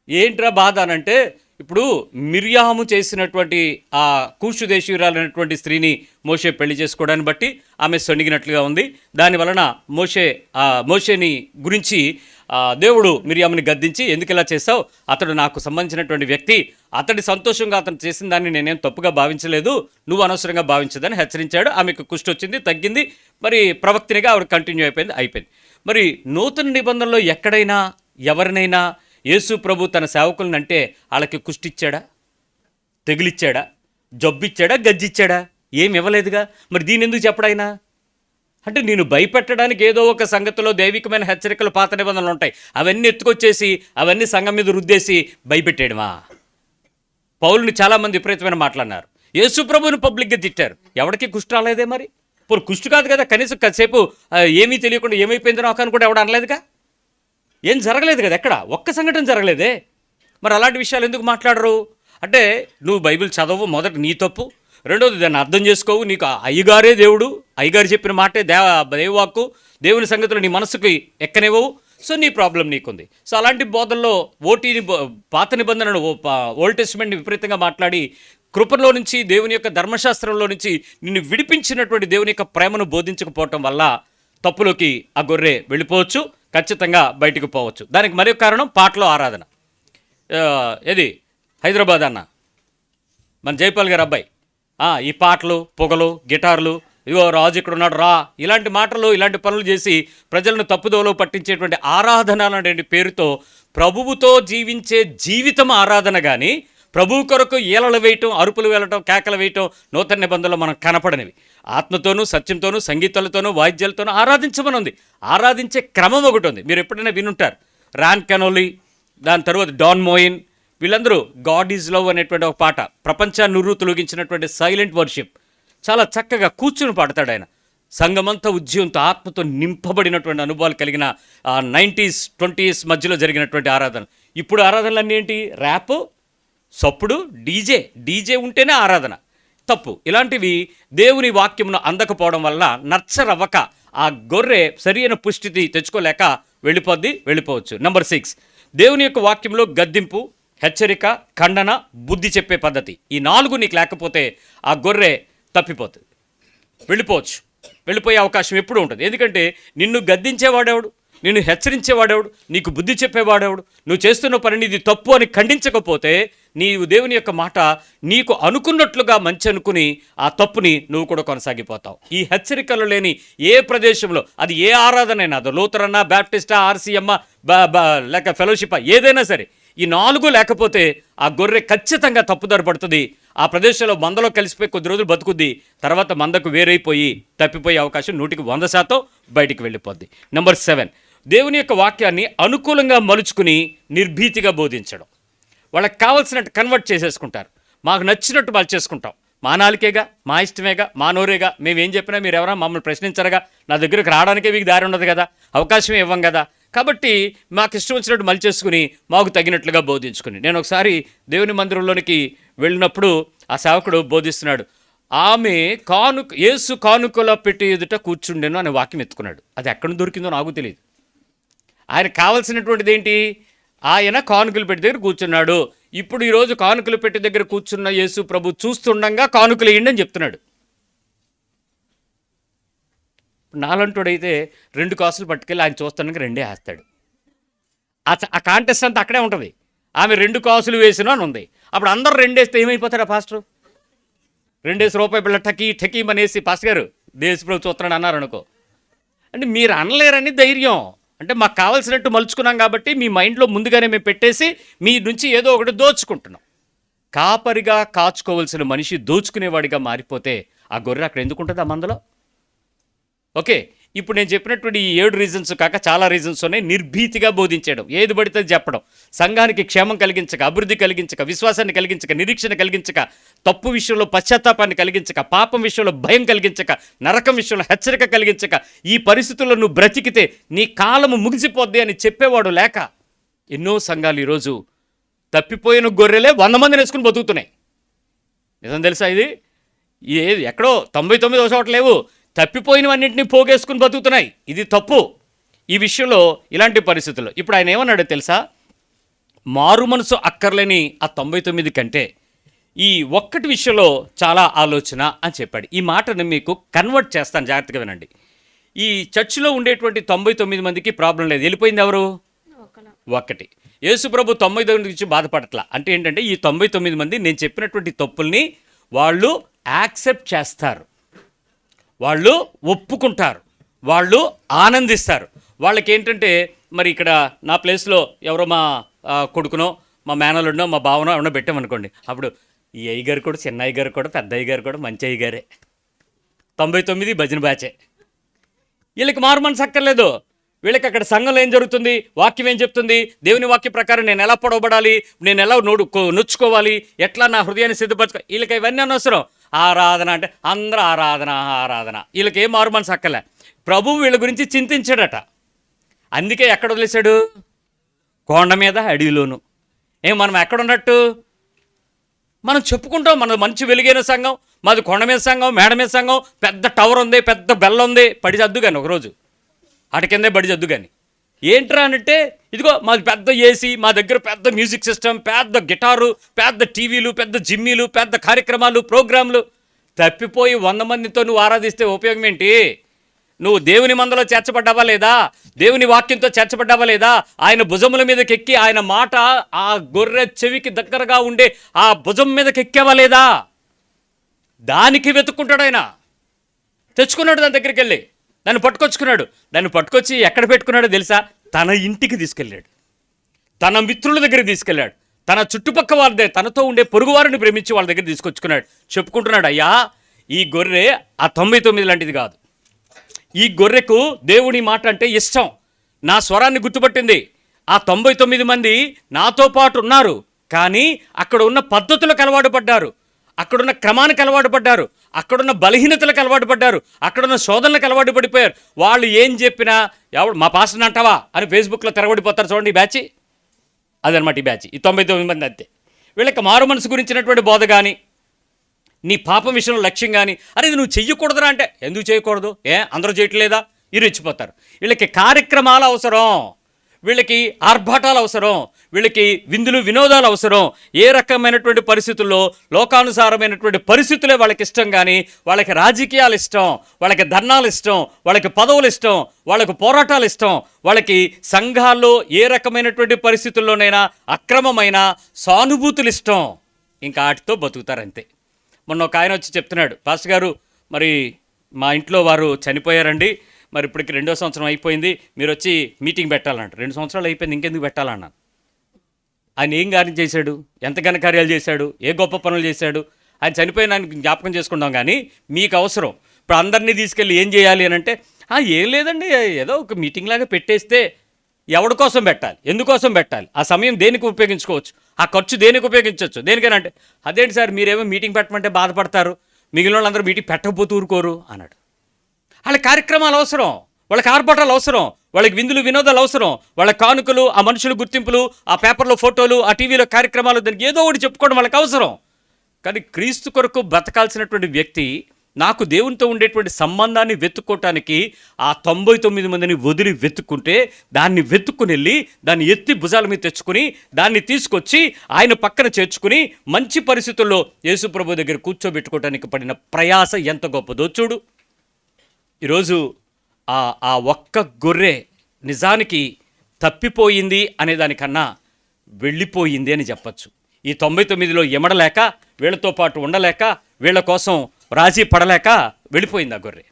ఏంట్రా బాధ అనంటే, ఇప్పుడు మిర్యాము చేసినటువంటి ఆ కూషు దేశీయురాలైనటువంటి స్త్రీని మోషే పెళ్లి చేసుకోవడాన్ని బట్టి ఆమె సొనిగినట్లుగా ఉంది. దానివలన మోషేని గురించి దేవుడు మిర్యాముని గద్దించి, ఎందుకు ఇలా చేస్తావు, అతడు నాకు సంబంధించినటువంటి వ్యక్తి, అతడి సంతోషంగా అతను చేసిన దాన్ని నేనేం తప్పుగా భావించలేదు, నువ్వు అనవసరంగా భావించదని హెచ్చరించాడు. ఆమెకు కుష్టి వచ్చింది, తగ్గింది. మరి ప్రవక్తినిగా ఆవిడ కంటిన్యూ అయిపోయింది. మరి నూతన నిబంధనలో ఎక్కడైనా ఎవరినైనా యేసు ప్రభు తన సేవకులను అంటే వాళ్ళకి కుష్టిచ్చాడా, తెగిలిచ్చాడా, జబ్బిచ్చాడా, గజ్జిచ్చాడా? ఏమి ఇవ్వలేదుగా. మరి దీని ఎందుకు చెప్పడాయినా? అంటే నేను భయపెట్టడానికి ఏదో ఒక సంగతిలో దైవికమైన హెచ్చరికలు, పాత నిబంధనలు ఉంటాయి, అవన్నీ ఎత్తుకొచ్చేసి అవన్నీ సంఘం మీద రుద్దేసి భయపెట్టేయడమా? పౌలుని చాలామంది విపరీతమైన మాట్లాడినారు, యేసు ప్రభువుని పబ్లిక్గా తిట్టారు. ఎవరికి కుష్టి రాలేదే? మరి ఇప్పుడు కుష్టి కాదు కదా, కనీసం కాసేపు ఏమీ తెలియకుండా ఏమైపోయిందో నాకు అని కూడా ఎవడు అనలేదుగా. ఏం జరగలేదు కదా, ఎక్కడ ఒక్క సంఘటన జరగలేదే. మరి అలాంటి విషయాలు ఎందుకు మాట్లాడరు? అంటే నువ్వు బైబిల్ చదవు, మొదట నీ తప్పు. రెండోది దాన్ని అర్థం చేసుకోవు. నీకు అయ్యగారే దేవుడు, అయ్యగారు చెప్పిన మాటే దేవవాక్కు, దేవుని సంగతులు నీ మనసుకి ఎక్కనివ్వవు. సో నీ ప్రాబ్లం నీకుంది. సో అలాంటి బోధనలో పాత నిబంధనను, ఓల్డ్ టెస్ట్మెంట్ని విపరీతంగా మాట్లాడి కృపలో నుంచి, దేవుని యొక్క ధర్మశాస్త్రంలో నుంచి నిన్ను విడిపించినటువంటి దేవుని యొక్క ప్రేమను బోధించకపోవటం వల్ల తప్పులోకి ఆ గొర్రె వెళ్ళిపోవచ్చు, ఖచ్చితంగా బయటకు పోవచ్చు. దానికి మరొక కారణం పాటలో ఆరాధన. ఏది హైదరాబాద్ అన్న మన జైపాల్ గారు అబ్బాయి, ఈ పాటలు, పొగలు, గిటార్లు, ఇగో రాజు ఇక్కడ ఉన్నాడు రా, ఇలాంటి మాటలు, ఇలాంటి పనులు చేసి ప్రజలను తప్పుదోవలో పట్టించేటువంటి ఆరాధన అనే పేరుతో ప్రభువుతో జీవించే జీవితం ఆరాధన. కానీ ప్రభువు కొరకు ఈలలు వేయటం, అరుపులు వెళ్ళటం, కేకలు వేయటం నూతన నిబంధనలో మనం కనపడనివి. ఆత్మతోనూ, సత్యంతోనూ, సంగీతాలతోనూ, వాయిద్యాలతోనూ ఆరాధించమని ఉంది. ఆరాధించే క్రమం ఒకటి ఉంది. మీరు ఎప్పుడైనా వినుంటారు. రాన్ కెనోలీ, దాని తర్వాత డాన్ మోయిన్, వీళ్ళందరూ గాడ్ ఈజ్ లవ్ అనేటువంటి ఒక పాట, ప్రపంచాన్ని నుర్రుతొలగించినటువంటి సైలెంట్ వర్షిప్, చాలా చక్కగా కూర్చుని పాడతాడు ఆయన. సంఘమంతా ఉద్యమంతో, ఆత్మతో నింపబడినటువంటి అనుభవాలు కలిగిన 90s, 20s మధ్యలో జరిగినటువంటి ఆరాధన. ఇప్పుడు ఆరాధనలన్నీ ఏంటి? ర్యాప్, సప్పుడు, డీజే ఉంటేనే ఆరాధన. తప్పు. ఇలాంటివి దేవుని వాక్యమును అందకపోవడం వల్ల నచ్చరవ్వక ఆ గొర్రె సరైన పుష్టిని తెచ్చుకోలేక వెళ్ళిపోవచ్చు. నెంబర్ 6, దేవుని యొక్క వాక్యంలో గద్దింపు, హెచ్చరిక, ఖండన, బుద్ధి చెప్పే పద్ధతి, ఈ 4 నీకు లేకపోతే ఆ గొర్రె తప్పిపోతుంది, వెళ్ళిపోయే అవకాశం ఎప్పుడూ ఉంటుంది. ఎందుకంటే నిన్ను గద్దించేవాడెవడు, నిన్ను హెచ్చరించేవాడెవడు, నీకు బుద్ధి చెప్పేవాడెవడు? నువ్వు చేస్తున్న పనిని ఇది తప్పు అని ఖండించకపోతే నీవు దేవుని యొక్క మాట నీకు అనుకున్నట్లుగా మంచి అనుకుని ఆ తప్పుని నువ్వు కూడా కొనసాగిపోతావు. ఈ హెచ్చరికలు లేని ఏ ప్రదేశంలో, అది ఏ ఆరాధనైనా, అది లూథరన్నా, బ్యాప్టిస్టా, ఆర్సీఎమ్మా, లేక ఫెలోషిపా, ఏదైనా సరే, ఈ 4 లేకపోతే ఆ గొర్రె ఖచ్చితంగా తప్పుదారి పడుతుంది. ఆ ప్రదేశంలో మందలో కలిసిపోయి కొద్ది రోజులు బతుకుద్ది, తర్వాత మందకు వేరైపోయి తప్పిపోయే అవకాశం 100% బయటికి వెళ్ళిపోద్ది. నెంబర్ 7, దేవుని యొక్క వాక్యాన్ని అనుకూలంగా మలుచుకుని నిర్భీతిగా బోధించడం. వాళ్ళకి కావాల్సినట్టు కన్వర్ట్ చేసేసుకుంటారు. మాకు నచ్చినట్టు వాళ్ళు చేసుకుంటాం. మా నాలుకేగా, మా ఇష్టమేగా, మా నోరేగా, మేమేం చెప్పినా మీరు ఎవరైనా మమ్మల్ని ప్రశ్నించరుగా, నా దగ్గరికి రావడానికే మీకు దారి ఉండదు కదా, అవకాశం ఇవ్వం కదా, కాబట్టి మాకు ఇష్టం వచ్చినట్టు మలిచేసుకుని మాకు తగినట్లుగా బోధించుకుని. నేను ఒకసారి దేవుని మందిరంలోనికి వెళ్ళినప్పుడు ఆ సేవకుడు బోధిస్తున్నాడు. ఆమె యేసు కానుకలో పెట్టి ఎదుట కూర్చుండెను అనే వాక్యం ఎత్తుకున్నాడు. అది ఎక్కడ దొరికిందో నాకు తెలియదు. ఆయన కావాల్సినటువంటిది ఏంటి? ఆయన కానుకలు పెట్టి దగ్గర కూర్చున్నాడు. ఇప్పుడు ఈరోజు కానుకలు పెట్టి దగ్గర కూర్చున్న యేసు ప్రభు చూస్తుండగా కానుకలు వేయండి అని చెప్తున్నాడు. నాలంటోడైతే 2 కాసులు పట్టుకెళ్ళి ఆయన చూస్తుండగా 2 వేస్తాడు. ఆ కాంటెస్ట్ అంతా అక్కడే ఉంటుంది. ఆమె 2 కాసులు వేసిన అని ఉంది. అప్పుడు అందరూ 2 వేస్తే ఏమైపోతారా పాస్టర్? 2 రూపాయి బిళ్ళ టకీ అనేసి పాస్టర్ గారు దేశప్రభు చూస్తున్నాడు అన్నారు అనుకో. అంటే మీరు అనలేరని ధైర్యం. అంటే మాకు కావాల్సినట్టు మలుచుకున్నాం కాబట్టి మీ మైండ్లో ముందుగానే మేము పెట్టేసి మీ నుంచి ఏదో ఒకటి దోచుకుంటున్నాం. కాపరిగా కాచుకోవాల్సిన మనిషి దోచుకునేవాడిగా మారిపోతే ఆ గొర్రె అక్కడ ఎందుకు ఉంటుంది ఆ మందలో? ఓకే, ఇప్పుడు నేను చెప్పినటువంటి ఈ 7 రీజన్స్ కాక చాలా రీజన్స్ ఉన్నాయి. నిర్భీతిగా బోధించడం, ఏది పడితే చెప్పడం, సంఘానికి క్షేమం కలిగించక, అభివృద్ధి కలిగించక, విశ్వాసాన్ని కలిగించక, నిరీక్షణ కలిగించక, తప్పు విషయంలో పశ్చాత్తాపాన్ని కలిగించక, పాపం విషయంలో భయం కలిగించక, నరకం విషయంలో హెచ్చరిక కలిగించక, ఈ పరిస్థితుల్లో నువ్వు బ్రతికితే నీ కాలము ముగిసిపోద్ది అని చెప్పేవాడు లేక ఎన్నో సంఘాలు ఈరోజు తప్పిపోయిన గొర్రెలే 100 మందిని వేసుకుని బతుకుతున్నాయి. నిజం తెలుసా? ఇది ఎక్కడో 99 చోట లేవు, తప్పిపోయినవన్నింటినీ పోగేసుకుని బతుకుతున్నాయి. ఇది తప్పు. ఈ విషయంలో ఇలాంటి పరిస్థితుల్లో ఇప్పుడు ఆయన ఏమన్నాడో తెలుసా? మారు మనసు అక్కర్లేని ఆ 99 కంటే ఈ ఒక్కటి విషయంలో చాలా ఆలోచన అని చెప్పాడు. ఈ మాటను మీకు కన్వర్ట్ చేస్తాను, జాగ్రత్తగా వినండి. ఈ చర్చిలో ఉండేటువంటి 99 మందికి ప్రాబ్లం లేదు. వెళ్ళిపోయింది ఎవరు? ఒక్కటి. యేసుప్రభు 99 గురించి బాధపడట్లా. అంటే ఏంటంటే ఈ 99 మంది నేను చెప్పినటువంటి తప్పుల్ని వాళ్ళు యాక్సెప్ట్ చేస్తారు, వాళ్ళు ఒప్పుకుంటారు, వాళ్ళు ఆనందిస్తారు. వాళ్ళకి ఏంటంటే మరి ఇక్కడ నా ప్లేస్లో ఎవరో మా కొడుకునో, మా మేనలుండో, మా బావనో ఎవరో పెట్టామనుకోండి, అప్పుడు ఈ అయ్యగారు కూడా, చిన్న అయ్యగారు కూడా, పెద్ద అయ్యగారు కూడా మంచి అయ్యగారే, 99 భజన బ్యాచే. వీళ్ళకి మారు మనసు అక్కర్లేదు. వీళ్ళకి అక్కడ సంఘంలో ఏం జరుగుతుంది, వాక్యం ఏం చెప్తుంది, దేవుని వాక్య ప్రకారం నేను ఎలా పొడవబడాలి, నేను ఎలా నొచ్చుకోవాలి, ఎట్లా నా హృదయాన్ని సిద్ధపరచుకో, వీళ్ళకి ఇవన్నీ అనవసరం. ఆరాధన అంటే అందరూ ఆరాధన. వీళ్ళకి ఏం మారు మనసు అక్కర్లే. ప్రభువు వీళ్ళ గురించి చింతించాడట. అందుకే ఎక్కడ వదిలేశాడు? కొండ మీద, అడవిలోను. మనం ఎక్కడున్నట్టు? మనం చెప్పుకుంటాం మన మంచి వెలుగైన సంఘం, మాది కొండ మీద సంఘం, మేడ మీద సంఘం, పెద్ద టవర్ ఉంది, పెద్ద బెల్ల ఉంది, పడి చద్దు కానీ ఒకరోజు అటు కిందే బడి చద్దు కానీ. ఏంట్రా అంటే ఇదిగో మాది పెద్ద ఏసీ, మా దగ్గర పెద్ద మ్యూజిక్ సిస్టమ్, పెద్ద గిటారు, పెద్ద టీవీలు, పెద్ద జిమ్మీలు, పెద్ద కార్యక్రమాలు, ప్రోగ్రాంలు. తప్పిపోయి 100 మందితో నువ్వు ఆరాధిస్తే ఉపయోగం ఏంటి? నువ్వు దేవుని మందలో చేర్చబడ్డావా లేదా? దేవుని వాక్యంతో చేర్చబడ్డావా లేదా? ఆయన భుజముల మీదకి ఎక్కి ఆయన మాట ఆ గొర్రె చెవికి దగ్గరగా ఉండే ఆ భుజం మీదకి ఎక్కావా లేదా? దానికి వెతుక్కుంటాడు ఆయన. తెచ్చుకున్నాడు దాని దగ్గరికి వెళ్ళి, దాన్ని పట్టుకొచ్చుకున్నాడు. దాన్ని పట్టుకొచ్చి ఎక్కడ పెట్టుకున్నాడో తెలుసా? తన ఇంటికి తీసుకెళ్ళాడు, తన మిత్రుల దగ్గరికి తీసుకెళ్ళాడు, తన చుట్టుపక్క వారి, తనతో ఉండే పొరుగువారిని ప్రేమించి వాళ్ళ దగ్గర తీసుకొచ్చుకున్నాడు. చెప్పుకుంటున్నాడు, అయ్యా ఈ గొర్రె ఆ 99 లాంటిది కాదు. ఈ గొర్రెకు దేవుని మాట అంటే ఇష్టం. నా స్వరాన్ని గుర్తుపట్టింది. ఆ 99 మంది నాతో పాటు ఉన్నారు, కానీ అక్కడ ఉన్న పద్ధతులకు అలవాటు పడ్డారు, అక్కడున్న క్రమానికి అలవాటు పడ్డారు, అక్కడున్న బలహీనతలకు అలవాటు పడ్డారు, అక్కడున్న శోధనలకు అలవాటు పడిపోయారు. వాళ్ళు ఏం చెప్పినా ఎవడు మా పాస్టర్ని అంటావా అని ఫేస్బుక్లో తిరగబడిపోతారు. చూడండి ఈ బ్యాచ్, అదనమాట ఈ బ్యాచ్. ఈ 99 మంది అంతే. వీళ్ళకి మారు మనసు గురించినటువంటి బోధ కానీ, నీ పాపం విషయంలో లక్ష్యం కానీ, అరే ఇది నువ్వు చెయ్యకూడదురా అంటే ఎందుకు చేయకూడదు, అందరూ చేయట్లేదా, ఇరు ఇచ్చిపోతారు. వీళ్ళకి కార్యక్రమాలు అవసరం. వీళ్ళకి ఆర్భాటాలు అవసరం, వీళ్ళకి విందులు వినోదాలు అవసరం. ఏ రకమైనటువంటి పరిస్థితుల్లో లోకానుసారమైనటువంటి పరిస్థితులే వాళ్ళకి ఇష్టం, కానీ వాళ్ళకి రాజకీయాలు ఇష్టం, వాళ్ళకి ధర్నాలు ఇష్టం, వాళ్ళకి పదవులు ఇష్టం, వాళ్ళకి పోరాటాలు ఇష్టం, వాళ్ళకి సంఘాల్లో ఏ రకమైనటువంటి పరిస్థితుల్లోనైనా అక్రమమైన సానుభూతులు ఇష్టం. ఇంకా వాటితో బతుకుతారంతే. మొన్న ఒక ఆయన వచ్చి చెప్తున్నాడు, పాస్టర్ గారు మరి మా ఇంట్లో వారు చనిపోయారండి, మరి ఇప్పటికి 2వ సంవత్సరం అయిపోయింది, మీరు వచ్చి మీటింగ్ పెట్టాలంట. 2 సంవత్సరాలు అయిపోయింది, ఇంకెందుకు పెట్టాలన్నాను. ఆయన ఏం కార్యం చేశాడు, ఎంత ఘనకార్యాలు చేశాడు, ఏ గొప్ప పనులు చేశాడు? ఆయన చనిపోయిన ఆయన జ్ఞాపకం చేసుకుంటాం, కానీ మీకు అవసరం ఇప్పుడు అందరినీ తీసుకెళ్ళి ఏం చేయాలి అని అంటే, ఏం లేదండి, ఏదో ఒక మీటింగ్ లాగా పెట్టేస్తే ఎవడి కోసం పెట్టాలి, ఎందుకోసం పెట్టాలి, ఆ సమయం దేనికి ఉపయోగించుకోవచ్చు, ఆ ఖర్చు దేనికి ఉపయోగించవచ్చు, దేనికైనా అంటే, అదేంటి సార్ మీరేమో మీటింగ్ పెట్టమంటే బాధపడతారు, మిగిలిన వాళ్ళందరూ మీటింగ్ పెట్టకపోతే ఊరుకోరు అన్నాడు. వాళ్ళ కార్యక్రమాలు అవసరం, వాళ్ళకి ఆర్భాటాలు అవసరం, వాళ్ళకి విందులు వినోదాలు అవసరం, వాళ్ళ కానుకలు, ఆ మనుషుల గుర్తింపులు, ఆ పేపర్లో ఫోటోలు, ఆ టీవీలో కార్యక్రమాలు, దానికి ఏదో ఒకటి చెప్పుకోవడం వాళ్ళకి అవసరం. కానీ క్రీస్తు కొరకు బ్రతకాల్సినటువంటి వ్యక్తి నాకు దేవునితో ఉండేటువంటి సంబంధాన్ని వెతుక్కోవటానికి ఆ 99 మందిని వదిలి వెతుక్కుంటే, దాన్ని వెతుక్కుని వెళ్ళి దాన్ని ఎత్తి భుజాల మీద తెచ్చుకుని దాన్ని తీసుకొచ్చి ఆయన పక్కన చేర్చుకుని మంచి పరిస్థితుల్లో యేసుప్రభు దగ్గర కూర్చోబెట్టుకోవటానికి పడిన ప్రయాస ఎంత గొప్పదో చూడు. ఈరోజు ఆ ఒక్క గొర్రె నిజానికి తప్పిపోయింది అనే దానికన్నా వెళ్ళిపోయింది అని చెప్పచ్చు. ఈ 99లో ఎమడలేక, వీళ్ళతో పాటు ఉండలేక, వీళ్ళ కోసం రాజీ పడలేక వెళ్ళిపోయింది ఆ గొర్రె.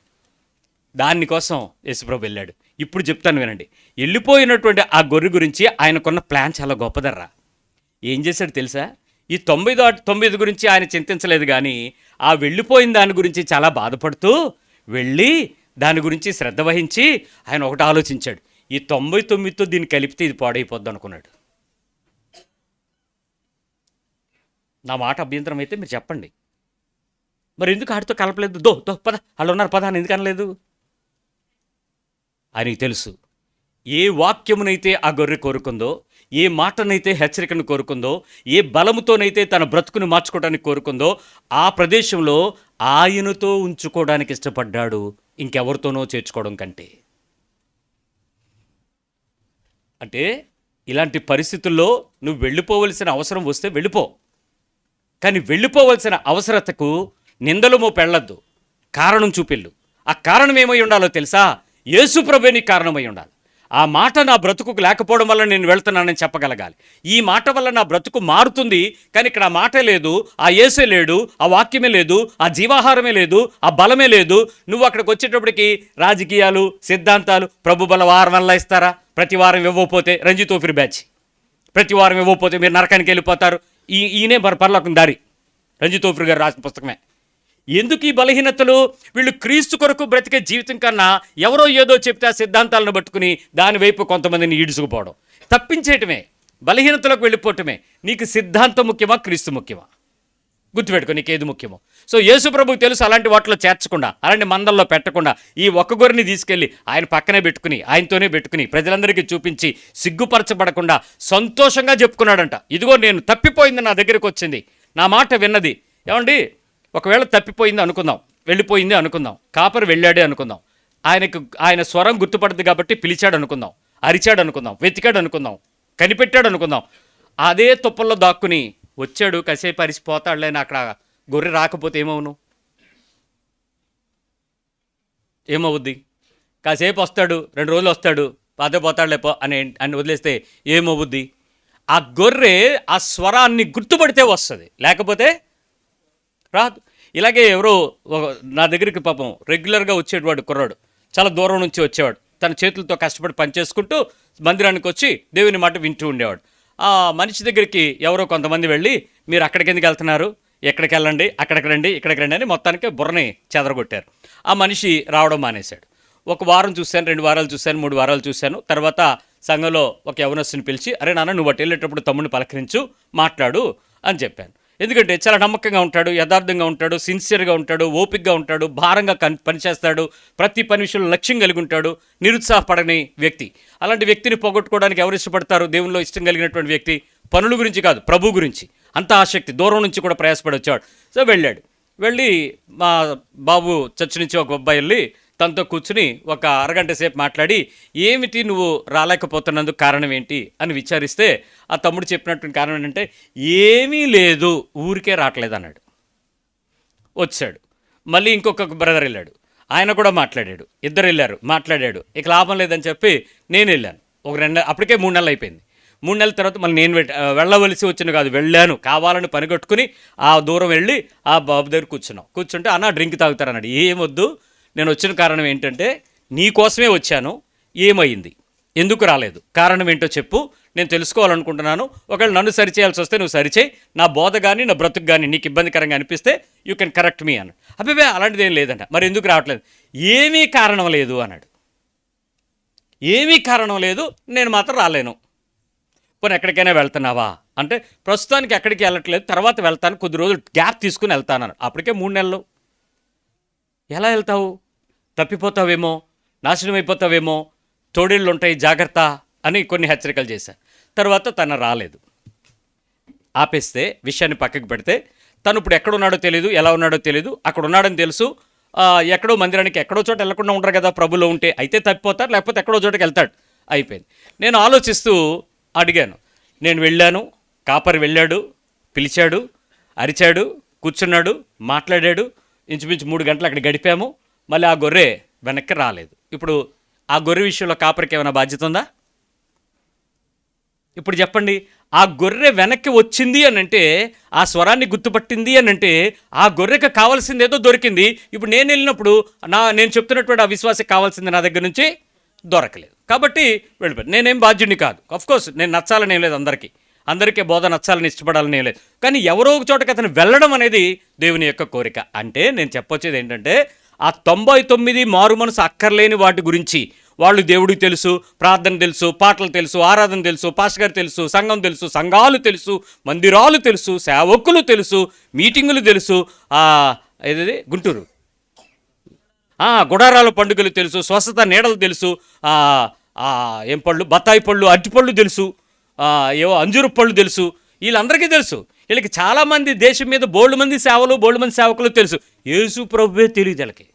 దానికోసం యేసుప్రభు వెళ్ళాడు. ఇప్పుడు చెప్తాను వినండి. వెళ్ళిపోయినటువంటి ఆ గొర్రె గురించి ఆయనకున్న ప్లాన్ చాలా గొప్పదర్రా. ఏం చేశాడు తెలుసా? ఈ 99 గురించి ఆయన చింతించలేదు, కానీ ఆ వెళ్ళిపోయిన దాని గురించి చాలా బాధపడుతూ వెళ్ళి దాని గురించి శ్రద్ధ వహించి ఆయన ఒకటి ఆలోచించాడు, ఈ 99తో దీన్ని కలిపితే ఇది పాడైపోద్ది అనుకున్నాడు. నా మాట అభ్యంతరం అయితే మీరు చెప్పండి. మరి ఎందుకు ఆడితో కలపలేదు? దో పద, వాళ్ళు ఉన్నారు పద అని ఎందుకు అనలేదు? ఆయనకి తెలుసు, ఏ వాక్యమునైతే ఆ గొర్రె కోరుకుందో, ఏ మాటనైతే హెచ్చరికను కోరుకుందో, ఏ బలముతోనైతే తన బ్రతుకుని మార్చుకోవడానికి కోరుకుందో, ఆ ప్రదేశంలో ఆయనతో ఉంచుకోవడానికి ఇష్టపడ్డాడు, ఇంకెవరితోనో చేర్చుకోవడం కంటే. అంటే ఇలాంటి పరిస్థితుల్లో నువ్వు వెళ్ళిపోవలసిన అవసరం వస్తే వెళ్ళిపో, కానీ వెళ్ళిపోవలసిన అవసరతకు నిందలు మోపెళ్ళొద్దు, కారణం చూపిల్లు. ఆ కారణం ఏమై ఉండాలో తెలుసా? యేసుప్రభువే నీకు కారణమై ఉండాలి. ఆ మాట నా బ్రతుకుకు లేకపోవడం వల్ల నేను వెళ్తున్నానని చెప్పగలగాలి. ఈ మాట వల్ల నా బ్రతుకు మారుతుంది, కానీ ఇక్కడ ఆ మాటే లేదు, ఆ యేసే లేడు, ఆ వాక్యమే లేదు, ఆ జీవాహారమే లేదు, ఆ బలమే లేదు. నువ్వు అక్కడికి వచ్చేటప్పటికి రాజకీయాలు, సిద్ధాంతాలు, ప్రభు బల వారం వల్ల ఇస్తారా? ప్రతి వారం ఇవ్వకపోతే రంజిత్ ఓఫిర్ బ్యాచ్, ప్రతి వారం ఇవ్వకపోతే మీరు నరకానికి వెళ్ళిపోతారు. ఈయనే పరలోకం దారి, రంజిత్ ఓఫిర్ గారు రాసిన పుస్తకమే. ఎందుకు ఈ బలహీనతలు? వీళ్ళు క్రీస్తు కొరకు బ్రతికే జీవితం కన్నా ఎవరో ఏదో చెప్తే ఆ సిద్ధాంతాలను పట్టుకుని దానివైపు కొంతమందిని ఈడ్చుకుపోవడం, తప్పించేయటమే, బలహీనతలకు వెళ్ళిపోవటమే. నీకు సిద్ధాంతం ముఖ్యమా, క్రీస్తు ముఖ్యమా? గుర్తుపెట్టుకో, నీకేది ముఖ్యమో. సో యేసుప్రభుకు తెలుసు, అలాంటి వాటిలో చేర్చకుండా, అలాంటి మందల్లో పెట్టకుండా ఈ ఒక్క గొర్రెని తీసుకెళ్ళి ఆయన పక్కనే పెట్టుకుని, ఆయనతోనే పెట్టుకుని, ప్రజలందరికీ చూపించి సిగ్గుపరచబడకుండా సంతోషంగా చెప్పుకున్నాడంట, ఇదిగో నేను తప్పిపోయింది, నా దగ్గరికి వచ్చింది, నా మాట విన్నది. ఏమండి, ఒకవేళ తప్పిపోయింది అనుకుందాం, వెళ్ళిపోయింది అనుకుందాం, కాపరి వెళ్ళాడే అనుకుందాం, ఆయన స్వరం గుర్తుపడుతుంది కాబట్టి పిలిచాడు అనుకుందాం, అరిచాడు అనుకుందాం, వెతికాడు అనుకుందాం, కనిపెట్టాడు అనుకుందాం. అదే తుప్పల్లో దాక్కుని వచ్చాడు, కాసేపు అరిసిపోతాడులేని అక్కడ గొర్రె రాకపోతే ఏమవుద్ది? కాసేపు వస్తాడు, 2 రోజులు వస్తాడు, అదే పోతాడులేపో అని వదిలేస్తే ఏమవుద్ది? ఆ గొర్రె ఆ స్వరాన్ని గుర్తుపడితే వస్తుంది, లేకపోతే రాదు. ఇలాగే ఎవరో నా దగ్గరికి పాపం రెగ్యులర్గా వచ్చేవాడు కుర్రాడు, చాలా దూరం నుంచి వచ్చేవాడు, తన చేతులతో కష్టపడి పనిచేసుకుంటూ మందిరానికి వచ్చి దేవుని మాట వింటూ ఉండేవాడు. ఆ మనిషి దగ్గరికి ఎవరో కొంతమంది వెళ్ళి, మీరు అక్కడికి ఎందుకు వెళ్తున్నారు, ఎక్కడికి వెళ్ళండి, అక్కడికి రండి, ఇక్కడికి రండి అని మొత్తానికి బుర్రని చెదరగొట్టారు. ఆ మనిషి రావడం మానేశాడు. 1 వారం చూశాను, 2 వారాలు చూశాను, 3 వారాలు చూశాను. తర్వాత సంఘంలో ఒక యవనస్తుని పిలిచి, అరే నాన్న నువ్వు అటు వెళ్ళేటప్పుడు తమ్ముడిని పలకరించు, మాట్లాడు అని చెప్పాను. ఎందుకంటే చాలా నమ్మకంగా ఉంటాడు, యథార్థంగా ఉంటాడు, సిన్సియర్గా ఉంటాడు, ఓపికగా ఉంటాడు, భారంగా పనిచేస్తాడు, ప్రతి పని విషయంలో లక్ష్యం కలిగి ఉంటాడు, నిరుత్సాహపడని వ్యక్తి. అలాంటి వ్యక్తిని పోగొట్టుకోవడానికి ఎవరు ఇష్టపడతారు? దేవునిలో ఇష్టం కలిగినటువంటి వ్యక్తి. పనుల గురించి కాదు, ప్రభు గురించి అంత ఆసక్తి, దూరం నుంచి కూడా ప్రయాసపడి వచ్చాడు. సో వెళ్ళాడు. వెళ్ళి మా బాబు చర్చి నుంచి ఒక అబ్బాయి వెళ్ళి తనతో కూర్చుని ఒక అరగంట సేపు మాట్లాడి ఏమిటి నువ్వు రాలేకపోతున్నందుకు కారణం ఏంటి అని విచారిస్తే ఆ తమ్ముడు చెప్పినటువంటి కారణం ఏంటంటే ఏమీ లేదు, ఊరికే రావట్లేదు అన్నాడు. వచ్చాడు. మళ్ళీ ఇంకొక బ్రదర్ వెళ్ళాడు, ఆయన కూడా మాట్లాడాడు. ఇద్దరు వెళ్ళారు, మాట్లాడాడు. ఇక లాభం లేదని చెప్పి నేను వెళ్ళాను. ఒక 2 నెలలు, అప్పటికే 3 నెలలు అయిపోయింది. 3 నెలల తర్వాత మళ్ళీ నేను వెళ్ళవలసి వచ్చిన కాదు, వెళ్ళాను. కావాలని పనిగట్టుకుని ఆ దూరం వెళ్ళి ఆ బాబు దగ్గర కూర్చుంటే అన్న డ్రింక్ తాగుతారన్నాడు. ఏమొద్దు, నేను వచ్చిన కారణం ఏంటంటే నీ కోసమే వచ్చాను, ఏమైంది, ఎందుకు రాలేదు, కారణం ఏంటో చెప్పు, నేను తెలుసుకోవాలనుకుంటున్నాను. ఒకవేళ నన్ను సరిచేయాల్సి వస్తే నువ్వు సరిచేయి, నా బోధ కానీ నా బ్రతుకు కానీ నీకు ఇబ్బందికరంగా అనిపిస్తే యూ కెన్ కరెక్ట్ మీ అన్నాడు. అబ్బే అలాంటిది ఏం లేదంట. మరి ఎందుకు రావట్లేదు? ఏమీ కారణం లేదు అన్నాడు. ఏమీ కారణం లేదు, నేను మాత్రం రాలేను. పోనీ ఎక్కడికైనా వెళ్తున్నావా అంటే ప్రస్తుతానికి ఎక్కడికి వెళ్ళట్లేదు, తర్వాత వెళ్తాను, కొద్ది రోజులు గ్యాప్ తీసుకుని వెళ్తాను. అప్పటికే 3 నెలలు. ఎలా వెళ్తావు? తప్పిపోతావేమో, నాశనం అయిపోతావేమో, తోడేళ్ళు ఉంటాయి జాగ్రత్త అని కొన్ని హెచ్చరికలు చేశాను. తర్వాత తను రాలేదు. ఆపేస్తే విషయాన్ని పక్కకు పెడితే తను ఇప్పుడు ఎక్కడున్నాడో తెలియదు, ఎలా ఉన్నాడో తెలియదు. అక్కడ ఉన్నాడని తెలుసు. ఎక్కడో మందిరానికి ఎక్కడో చోట వెళ్లకుండా ఉంటారు కదా ప్రభులో ఉంటే. అయితే తప్పిపోతారు, లేకపోతే ఎక్కడో చోటకి వెళ్తాడు. అయిపోయింది. నేను ఆలోచిస్తూ అడిగాను. నేను వెళ్ళాను, కాపరి వెళ్ళాడు, పిలిచాడు, అరిచాడు, కూర్చున్నాడు, మాట్లాడాడు. ఇంచుమించు 3 గంటలు అక్కడ గడిపాము. మళ్ళీ ఆ గొర్రె వెనక్కి రాలేదు. ఇప్పుడు ఆ గొర్రె విషయంలో కాపరికి ఏమైనా బాధ్యత ఉందా? ఇప్పుడు చెప్పండి. ఆ గొర్రె వెనక్కి వచ్చింది అని అంటే, ఆ స్వరాన్ని గుర్తుపట్టింది అని అంటే, ఆ గొర్రెకి కావాల్సింది ఏదో దొరికింది. ఇప్పుడు నేను వెళ్ళినప్పుడు నేను చెప్తున్నటువంటి ఆ విశ్వాసకి కావాల్సింది నా దగ్గర నుంచి దొరకలేదు. కాబట్టి వెళ్ళిపోయాను. నేనేం బాధ్యుడిని కాదు. అఫ్కోర్స్ నేను నచ్చాలని ఏం లేదు, అందరికీ బోధ నచ్చాలని ఇష్టపడాలని ఏం లేదు. కానీ ఎవరో ఒక చోటకి అతను వెళ్ళడం అనేది దేవుని యొక్క కోరిక. అంటే నేను చెప్పొచ్చేది ఏంటంటే, ఆ 99 మారు మనసు అక్కర్లేని వాటి గురించి వాళ్ళు దేవుడికి తెలుసు, ప్రార్థన తెలుసు, పాటలు తెలుసు, ఆరాధన తెలుసు, పాస్టర్ గారు తెలుసు, సంఘం తెలుసు, సంఘాలు తెలుసు, మందిరాలు తెలుసు, సేవకులు తెలుసు, మీటింగులు తెలుసు, ఏది గుంటూరు గుడారాల పండుగలు తెలుసు, స్వస్థత నీడలు తెలుసు, ఏం పళ్ళు, బత్తాయి పళ్ళు, అరటిపళ్ళు తెలుసు, ఏవో అంజూరు పళ్ళు తెలుసు. వీళ్ళందరికీ తెలుసు. వీళ్ళకి చాలామంది దేశం మీద బోల్డ్ మంది సేవకులు తెలుసు. యేసు ప్రభువే తెలియదు వీళ్ళకి.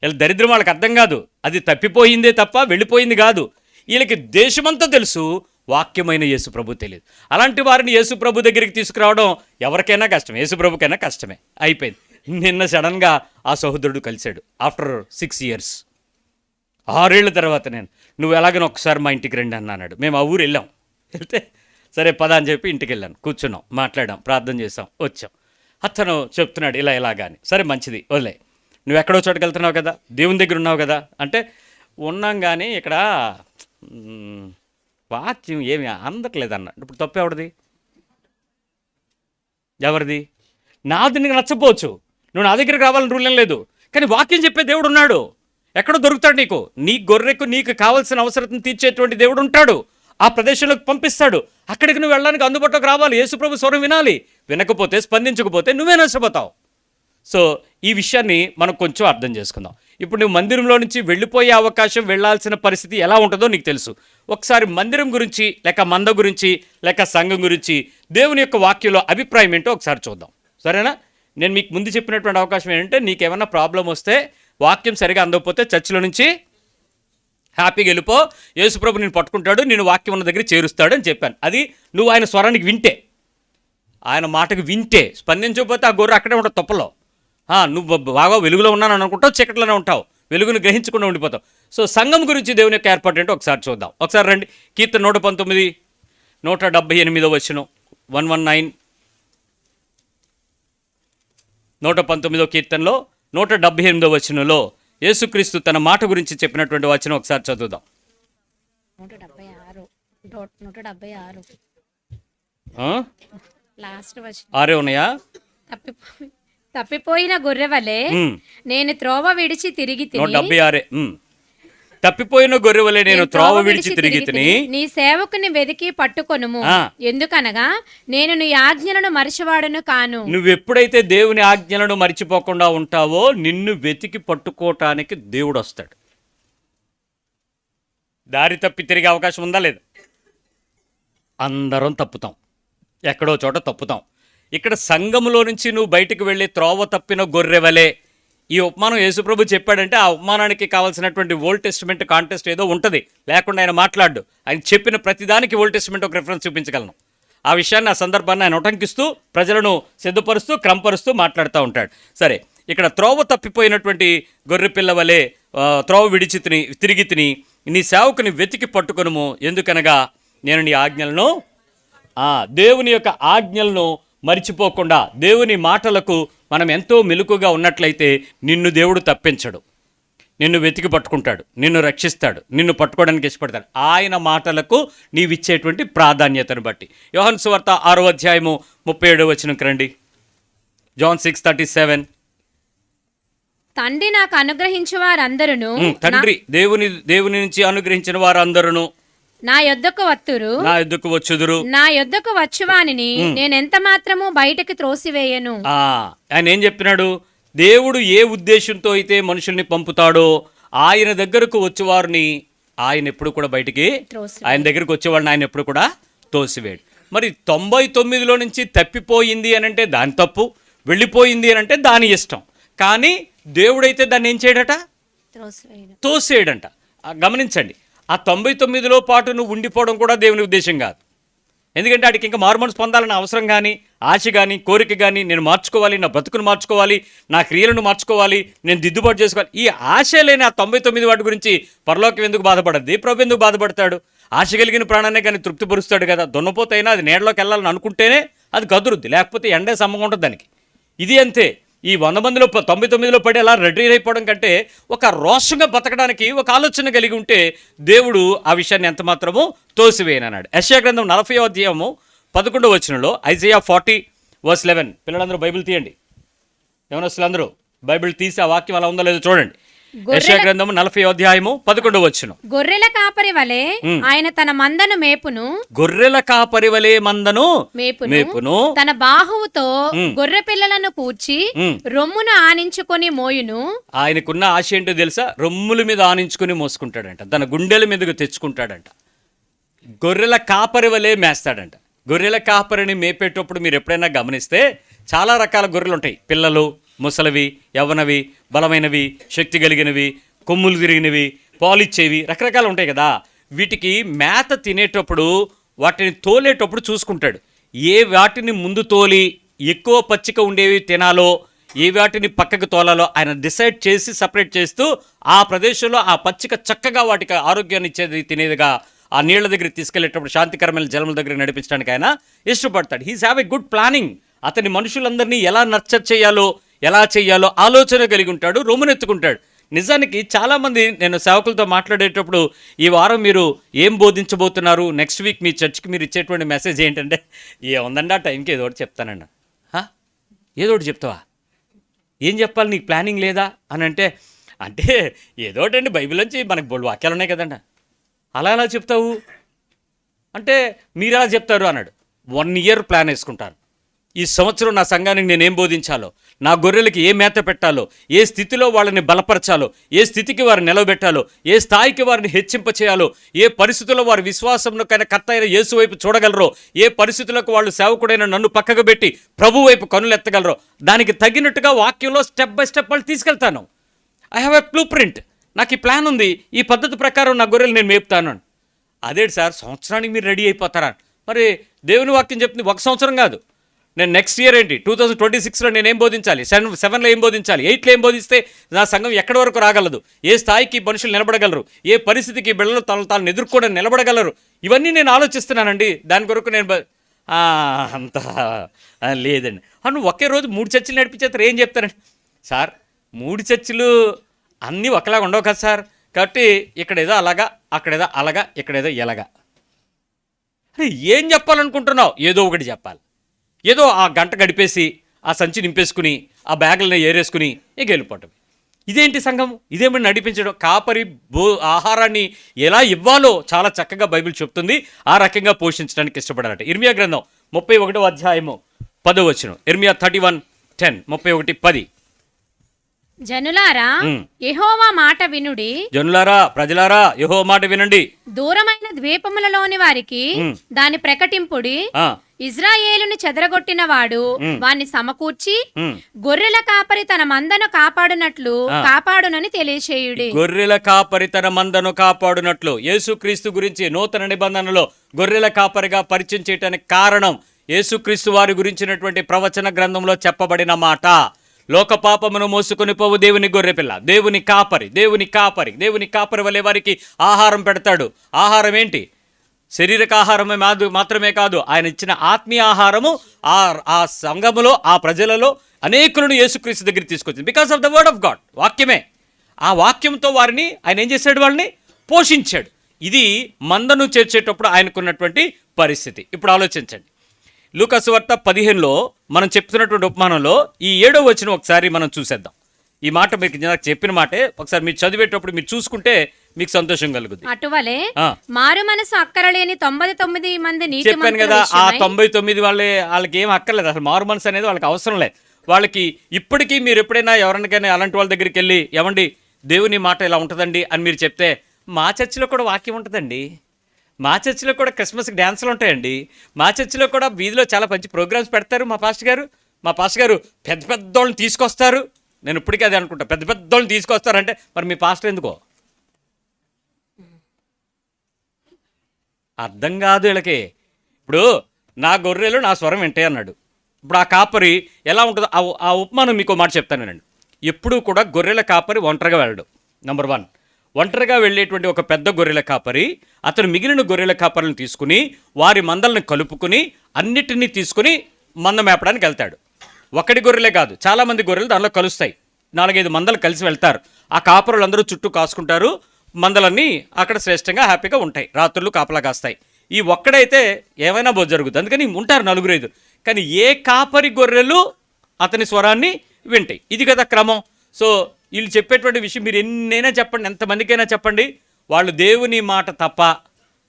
వీళ్ళ దరిద్రం వాళ్ళకి అర్థం కాదు. అది తప్పిపోయిందే తప్ప వెళ్ళిపోయింది కాదు. వీళ్ళకి దేశమంతా తెలుసు, వాక్యమైన యేసు ప్రభు తెలియదు. అలాంటి వారిని యేసు ప్రభు దగ్గరికి తీసుకురావడం ఎవరికైనా కష్టమే, యేసు ప్రభుకైనా కష్టమే. అయిపోయింది. నిన్న సడన్గా ఆ సహోదరుడు కలిశాడు. ఆఫ్టర్ 6 years, 6 ఏళ్ల తర్వాత నువ్వు ఎలాగైనా ఒకసారి మా ఇంటికి రండి అన్నాడు. మేము ఆ ఊరు వెళ్ళాం. వెళ్తే సరే పద అని చెప్పి ఇంటికి వెళ్ళాను. కూర్చున్నాం, మాట్లాడాం, ప్రార్థన చేసాం, వచ్చాం. అతను చెప్తున్నాడు ఇలాగా అని. సరే మంచిది, వదిలే. నువ్వు ఎక్కడో చోటుకి వెళ్తున్నావు కదా, దేవుని దగ్గర ఉన్నావు కదా అంటే, ఉన్నాం కానీ ఇక్కడ వాక్యం ఏమి అందట్లేదు అన్నాడు. ఇప్పుడు తప్పు ఎవరిది? నాది నీకు నచ్చపోవచ్చు, నువ్వు నా దగ్గరికి రావాలని రూల్ ఏం లేదు. కానీ వాక్యం చెప్పే దేవుడు ఉన్నాడు. ఎక్కడో దొరుకుతాడు నీకు. నీ గొర్రెకు నీకు కావాల్సిన అవసరం తీర్చేటువంటి దేవుడు ఉంటాడు. ఆ ప్రదేశంలోకి పంపిస్తాడు. అక్కడికి నువ్వు వెళ్ళడానికి అందుబాటులోకి రావాలి. యేసుప్రభు స్వరం వినాలి. వినకపోతే, స్పందించకపోతే నువ్వే నష్టపోతావు. సో ఈ విషయాన్ని మనం కొంచెం అర్థం చేసుకుందాం. ఇప్పుడు నువ్వు మందిరంలో నుంచి వెళ్ళిపోయే అవకాశం, వెళ్ళాల్సిన పరిస్థితి ఎలా ఉంటుందో నీకు తెలుసు. ఒకసారి మందిరం గురించి, లేక మంద గురించి, లేక సంఘం గురించి దేవుని యొక్క వాక్యంలో అభిప్రాయం ఏంటో ఒకసారి చూద్దాం. సరేనా? నేను మీకు ముందు చెప్పినటువంటి అవకాశం ఏంటంటే, నీకేమన్నా ప్రాబ్లం వస్తే, వాక్యం సరిగా అందకపోతే చర్చిలో నుంచి హ్యాపీగా వెళ్ళిపో, యేసుప్రభు నేను పట్టుకుంటాడు, నేను వాక్యం ఉన్న దగ్గర చేరుస్తాడు అని చెప్పాను. అది నువ్వు ఆయన స్వరానికి వింటే, ఆయన మాటకు వింటే. స్పందించకపోతే ఆ గొర్రె అక్కడే ఉంటుంది తొప్పలో. నువ్వు బాగా వెలుగులో ఉన్నాను అనుకుంటావు, చీకట్లోనే ఉంటావు, వెలుగును గ్రహించకుండా ఉండిపోతావు. సో సంఘం గురించి దేవుని యొక్క ఏర్పాటు ఏంటో ఒకసారి చూద్దాం. ఒకసారి రండి. కీర్తన 119, 178 వచనం, 119, 119 కీర్తనలో 178 వచనంలో యేసుక్రీస్తు తన మాట గురించి చెప్పినటువంటి వచనం ఒకసారి చదువుదాం. 176 లాస్ట్ వచనం. 6 ఉన్నాయా? తప్పిపోయిన గొర్రె వలె నేను త్రోవ విడిచి తిరిగి 176. తప్పిపోయిన గొర్రె వలె నేను త్రోవ విడిచి తిరిగి తిని నీ సేవకుని వెతికి పట్టుకొనుము. ఎందుకనగా నేను నీ ఆజ్ఞలను మరిచివాడను కాను. నువ్వు ఎప్పుడైతే దేవుని ఆజ్ఞలను మరిచిపోకుండా ఉంటావో, నిన్ను వెతికి పట్టుకోవటానికి దేవుడు వస్తాడు. దారి తప్పి తిరిగే అవకాశం ఉందా లేదా? అందరం తప్పుతాం, ఎక్కడో చోట తప్పుతాం. ఇక్కడ సంఘములో నుంచి నువ్వు బయటకు వెళ్ళి త్రోవ తప్పిన గొర్రె వలె ఈ ఉపమానం యేసుప్రభు చెప్పాడంటే ఆ ఉపమానానికి కావాల్సినటువంటి ఓల్డ్ టెస్టిమెంట్ కాంటెస్ట్ ఏదో ఉంటుంది, లేకుండా ఆయన మాట్లాడు. ఆయన చెప్పిన ప్రతిదానికి ఓల్డ్ టెస్టిమెంట్ ఒక రిఫరెన్స్ చూపించగలను. ఆ విషయాన్ని, ఆ సందర్భాన్ని ఆయన ఉటంకిస్తూ ప్రజలను సిద్ధపరుస్తూ క్రమపరుస్తూ మాట్లాడుతూ ఉంటాడు. సరే, ఇక్కడ త్రోవ తప్పిపోయినటువంటి గొర్రెపిల్ల వలె త్రోవ విడిచి తిరిగి తిని నీ సేవకుని వెతికి పట్టుకొనుము, ఎందుకనగా నేను నీ ఆజ్ఞలను దేవుని యొక్క ఆజ్ఞలను మరిచిపోకుండా, దేవుని మాటలకు మనం ఎంతో మెలకుగా ఉన్నట్లయితే నిన్ను దేవుడు తప్పించడు, నిన్ను వెతికి పట్టుకుంటాడు, నిన్ను రక్షిస్తాడు, నిన్ను పట్టుకోవడానికి ఇష్టపడతాడు ఆయన మాటలకు నీవిచ్చేటువంటి ప్రాధాన్యతను బట్టి. యోహాను సువార్త 6వ అధ్యాయము 37వ వచనంకి రండి. జాన్ 6:37. తండ్రి నాకు అనుగ్రహించు వారందరూ, తండ్రి దేవుని నుంచి అనుగ్రహించిన వారందరూ నా యొద్దకు వచ్చుదురు, నా యొద్దకు వచ్చువానిని నేనెంత మాత్రము బయటకి త్రోసివేయను. ఆయన ఏం చెప్పినాడు? దేవుడు ఏ ఉద్దేశంతో అయితే మనుషుల్ని పంపుతాడో ఆయన దగ్గరకు వచ్చేవారిని ఆయన ఎప్పుడు కూడా బయటికి, ఆయన దగ్గరకు వచ్చేవాడిని ఆయన ఎప్పుడు కూడా తోసివేయడు. మరి 99లో నుంచి తప్పిపోయింది అని అంటే దాని తప్పు, వెళ్ళిపోయింది అని అంటే దాని ఇష్టం. కానీ దేవుడైతే దాన్ని ఏం చేయడట? తోసేయడంట. గమనించండి, ఆ 99లో పాటు నువ్వు ఉండిపోవడం కూడా దేవుని ఉద్దేశం కాదు. ఎందుకంటే వాడికి ఇంకా మారుమనసు పొందాలన్న అవసరం కానీ, ఆశ కానీ, కోరిక కానీ, నేను మార్చుకోవాలి, నా బ్రతుకును మార్చుకోవాలి, నా క్రియలను మార్చుకోవాలి, నేను దిద్దుబాటు చేసుకోవాలి, ఈ ఆశ లేని ఆ 99 వాటి గురించి పరలోకం ఎందుకు బాధపడద్ది? ప్రభు ఎందుకు బాధపడతాడు? ఆశ కలిగిన ప్రాణాన్ని కానీ తృప్తిపరుస్తాడు కదా. దున్నపోతైనా అది నీడలోకి వెళ్ళాలని అనుకుంటేనే అది కదురుద్ది, లేకపోతే ఎండే సమ్మగా ఉంటుంది దానికి. ఇది అంతే. ఈ 100 మందిలో 99లో పడి అలా రెడీ అయిపోవడం కంటే ఒక రోషంగా బతకడానికి ఒక ఆలోచన కలిగి ఉంటే దేవుడు ఆ విషయాన్ని ఎంత మాత్రమో తోసివేయనన్నాడు. యెషయా గ్రంథం 40వ అధ్యాయము 11వ వచనంలో, ఐజయా 40:11. పిల్లలందరూ బైబిల్ తీయండి. యవనస్తులందరూ బైబిల్ తీసి ఆ వాక్యం అలా ఉందో లేదో చూడండి. యెషయా గ్రంథం 40వ అధ్యాయము 11వ వచనం. గొర్రెల కాపరి వలె ఆయన తన మందను మేపును, గొర్రెల కాపరి వలె మందను మేపును, తన బాహువుతో గొర్రె పిల్లలను కూర్చి రొమ్మును ఆనించుకొని మోయును. ఆయనకున్న ఆశ ఏంటో తెలుసా? రొమ్ముల మీద ఆనించుకొని మోసుకుంటాడంట, తన గుండెల మీదకు తెచ్చుకుంటాడంట. గొర్రెల కాపరి వలె మేస్తాడంట. గొర్రెల కాపరిని మేపేటప్పుడు మీరు ఎప్పుడైనా గమనిస్తే చాలా రకాల గొర్రెలు ఉంటాయి. పిల్లలు, ముసలివి, యవ్వనవి, బలమైనవి, శక్తి కలిగినవి, కొమ్ములు తిరిగినవి, పాలిచ్చేవి, రకరకాలు ఉంటాయి కదా. వీటికి మేత తినేటప్పుడు వాటిని తోలేటప్పుడు చూసుకుంటాడు. ఏ వాటిని ముందు తోలి ఎక్కువ పచ్చిక ఉండేవి తినాలో, ఏ వాటిని పక్కకు తోలాలో ఆయన డిసైడ్ చేసి సపరేట్ చేస్తూ ఆ ప్రదేశంలో ఆ పచ్చిక చక్కగా వాటికి ఆరోగ్యాన్ని ఇచ్చేది తినేదిగా ఆ నీళ్ల దగ్గరికి తీసుకెళ్లేటప్పుడు శాంతికరమైన జలముల దగ్గర నడిపించడానికి ఆయన ఇష్టపడతాడు. He's have a good planning. అతని మనుషులందరినీ ఎలా నర్చర్ చేయాలో, ఎలా చేయాలో ఆలోచన కలిగి ఉంటాడు, రొమ్మునెత్తుకుంటాడు. నిజానికి చాలామంది, నేను సేవకులతో మాట్లాడేటప్పుడు ఈ వారం మీరు ఏం బోధించబోతున్నారు, నెక్స్ట్ వీక్ మీ చర్చ్కి మీరు ఇచ్చేటువంటి మెసేజ్ ఏంటంటే, ఏముందండి ఆ టైంకి ఏదో ఒకటి చెప్తానండి. ఏదో ఒకటి చెప్తావా? ఏం చెప్పాలి, నీకు ప్లానింగ్ లేదా అని అంటే ఏదో ఒకటండి, బైబిల్ నుంచి మనకు బోల్డ్ వాక్యాలు ఉన్నాయి కదండి, అలా ఎలా చెప్తావు అంటే మీరు ఎలా చెప్తారు అన్నాడు. 1 year ప్లాన్ వేసుకుంటాను. ఈ సంవత్సరం నా సంఘానికి నేనేం బోధించాలో, నా గొర్రెలకి ఏ మేత పెట్టాలో, ఏ స్థితిలో వాళ్ళని బలపరచాలో, ఏ స్థితికి వారిని నిలబెట్టాలో, ఏ స్థాయికి వారిని హెచ్చింపచేయాలో, ఏ పరిస్థితుల్లో వారి విశ్వాసంలో కర్త అయిన యేసు వైపు చూడగలరో, ఏ పరిస్థితులకు వాళ్ళు సేవకుడైన నన్ను పక్కకు పెట్టి ప్రభు వైపు కనులెత్తగలరో, దానికి తగినట్టుగా వాక్యంలో స్టెప్ బై స్టెప్ వాళ్ళు తీసుకెళ్తాను. I have a blue print. నాకు ఈ ప్లాన్ ఉంది, ఈ పద్ధతి ప్రకారం నా గొర్రెలు నేను మేపుతాను. అదేంటి సార్, సంవత్సరానికి మీరు రెడీ అయిపోతారా? మరి దేవుని వాక్యం చెప్తుంది 1 సంవత్సరం కాదు. నేను నెక్స్ట్ ఇయర్ ఏంటి 2026లో నేనేం బోధించాలి, 7లో ఏం బోధించాలి, 8లో ఏం బోధిస్తే నా సంఘం ఎక్కడి వరకు రాగలదు, ఏ స్థాయికి మనుషులు నిలబడగలరు, ఏ పరిస్థితికి బిడ్డలు తాను ఎదుర్కోవడం నిలబడగలరు, ఇవన్నీ నేను ఆలోచిస్తున్నానండి. దాని కొరకు నేను అంత లేదండి. నువ్వు ఒకే రోజు 3 చర్చిలు నడిపించేస్తారు, ఏం చెప్తారండి సార్? 3 చర్చిలు అన్నీ ఒకలాగా ఉండవు కదా సార్, కాబట్టి ఇక్కడేదో అలాగా, అక్కడేదో అలాగా, ఇక్కడేదో ఎలాగా. ఏం చెప్పాలనుకుంటున్నావు? ఏదో ఒకటి చెప్పాలి. ఏదో ఆ గంట గడిపేసి ఆ సంచి నింపేసుకుని ఆ బ్యాగులను ఏరేసుకుని ఇక వెళ్ళిపోవటం. ఇదేంటి సంఘం? ఇదేమని నడిపించడం? కాపరి ఆహారాన్ని ఎలా ఇవ్వాలో చాలా చక్కగా బైబిల్ చెప్తుంది. ఆ రకంగా పోషించడానికి ఇష్టపడాలట. ఇర్మియా గ్రంథం 31వ అధ్యాయము 10వ వచనం. ఇర్మియా 31:10, 31:10. జనులారా యెహోవా మాట వినుడి, జనులారా, ప్రజలారా, యెహోవా మాట వినండి. దూరమైన ద్వీపములలోని వారికి దాన్ని ప్రకటింపుడి, ఇజ్రాయేలును చెదరగొట్టిన వాడు వాణ్ణి సమకూర్చి ఉమ్. గొర్రెల కాపరి తన మందను కాపాడునట్లు కాపాడునని తెలియచేయుడి. గొర్రెల కాపరి తన మందను కాపాడునట్లు యేసుక్రీస్తు గురించి నూతన నిబంధనలో గొర్రెల కాపరిగా పరిచయం చేయడానికి కారణం యేసుక్రీస్తు వారి గురించినటువంటి ప్రవచన గ్రంథంలో చెప్పబడిన మాట. లోక పాపమును మోసుకొని పోవు దేవుని గొర్రెపిల్ల, దేవుని కాపరి, దేవుని కాపరి, దేవుని కాపరి వలె వారికి ఆహారం పెడతాడు. ఆహారం ఏంటి? శారీరక ఆహారమే మాత్రమే కాదు, ఆయన ఇచ్చిన ఆత్మీయ ఆహారము ఆ సంఘములో, ఆ ప్రజలలో అనేకులను యేసుక్రీస్తు దగ్గరికి తీసుకొచ్చింది. Because of the word of God, వాక్యమే. ఆ వాక్యంతో వారిని ఆయన ఏం చేశాడు? వాళ్ళని పోషించాడు. ఇది మందను చేర్చేటప్పుడు ఆయనకున్నటువంటి పరిస్థితి. ఇప్పుడు ఆలోచించండి, లూకాసు వార్త 15లో మనం చెప్తున్నటువంటి ఉపమానంలో ఈ 7వ వచనం ఒకసారి మనం చూసేద్దాం. ఈ మాట మీకు నాకు చెప్పిన మాటే ఒకసారి మీరు చదివేటప్పుడు మీరు చూసుకుంటే మీకు సంతోషం కలుగుద్ది. అటువలే మారు మనసు అక్కరలేని 99 మంది చెప్పాను కదా, ఆ 99 వాళ్ళకి ఏం అక్కర్లేదు అసలు. మారు మనసు అనేది వాళ్ళకి అవసరం లేదు. వాళ్ళకి ఇప్పటికీ మీరు ఎప్పుడైనా ఎవరికైనా అలాంటి వాళ్ళ దగ్గరికి వెళ్ళి ఏమండి దేవుని మాట ఇలా ఉంటుందండి అని మీరు చెప్తే, మా చర్చిలో కూడా వాక్యం ఉంటుందండి, మా చర్చిలో కూడా క్రిస్మస్కి డ్యాన్సులు ఉంటాయండి, మా చర్చిలో కూడా వీధిలో చాలా మంచి ప్రోగ్రామ్స్ పెడతారు మా పాస్టర్ గారు పెద్ద పెద్దోళ్ళని తీసుకొస్తారు. నేను ఇప్పటికీ అదే అనుకుంటా, పెద్ద పెద్దోళ్ళని తీసుకొస్తారంటే మరి మీ పాస్టర్ ఎందుకో అర్థం కాదు వీళ్ళకి. ఇప్పుడు నా గొర్రెలు నా స్వరం వింటాయి అన్నాడు. ఇప్పుడు ఆ కాపరి ఎలా ఉంటుందో ఆ ఉపమానం మీకు మాట చెప్తానండి. ఎప్పుడూ కూడా గొర్రెల కాపరి ఒంటరిగా వెళ్ళడు. నెంబర్ 1, ఒంటరిగా వెళ్ళేటువంటి ఒక పెద్ద గొర్రెల కాపరి అతను మిగిలిన గొర్రెల కాపరులను తీసుకుని వారి మందలను కలుపుకుని అన్నిటినీ తీసుకుని మంద మేపడానికి వెళ్తాడు. ఒకటి గొర్రెలే కాదు, చాలామంది గొర్రెలు దానిలో కలుస్తాయి. 4-5 మందలు కలిసి వెళ్తారు. ఆ కాపరులందరూ చుట్టూ కాసుకుంటారు. మందలన్నీ అక్కడ శ్రేష్టంగా హ్యాపీగా ఉంటాయి, రాత్రులు కాపలా కాస్తాయి. ఈ ఒక్కడైతే ఏమైనా జరుగుతుంది, అందుకని ఉంటారు 4-5. కానీ ఏ కాపరి గొర్రెలు అతని స్వరాన్ని వింటాయి. ఇది కదా క్రమం. సో వీళ్ళు చెప్పేటువంటి విషయం మీరు ఎన్నైనా చెప్పండి, ఎంతమందికైనా చెప్పండి, వాళ్ళు దేవుని మాట తప్ప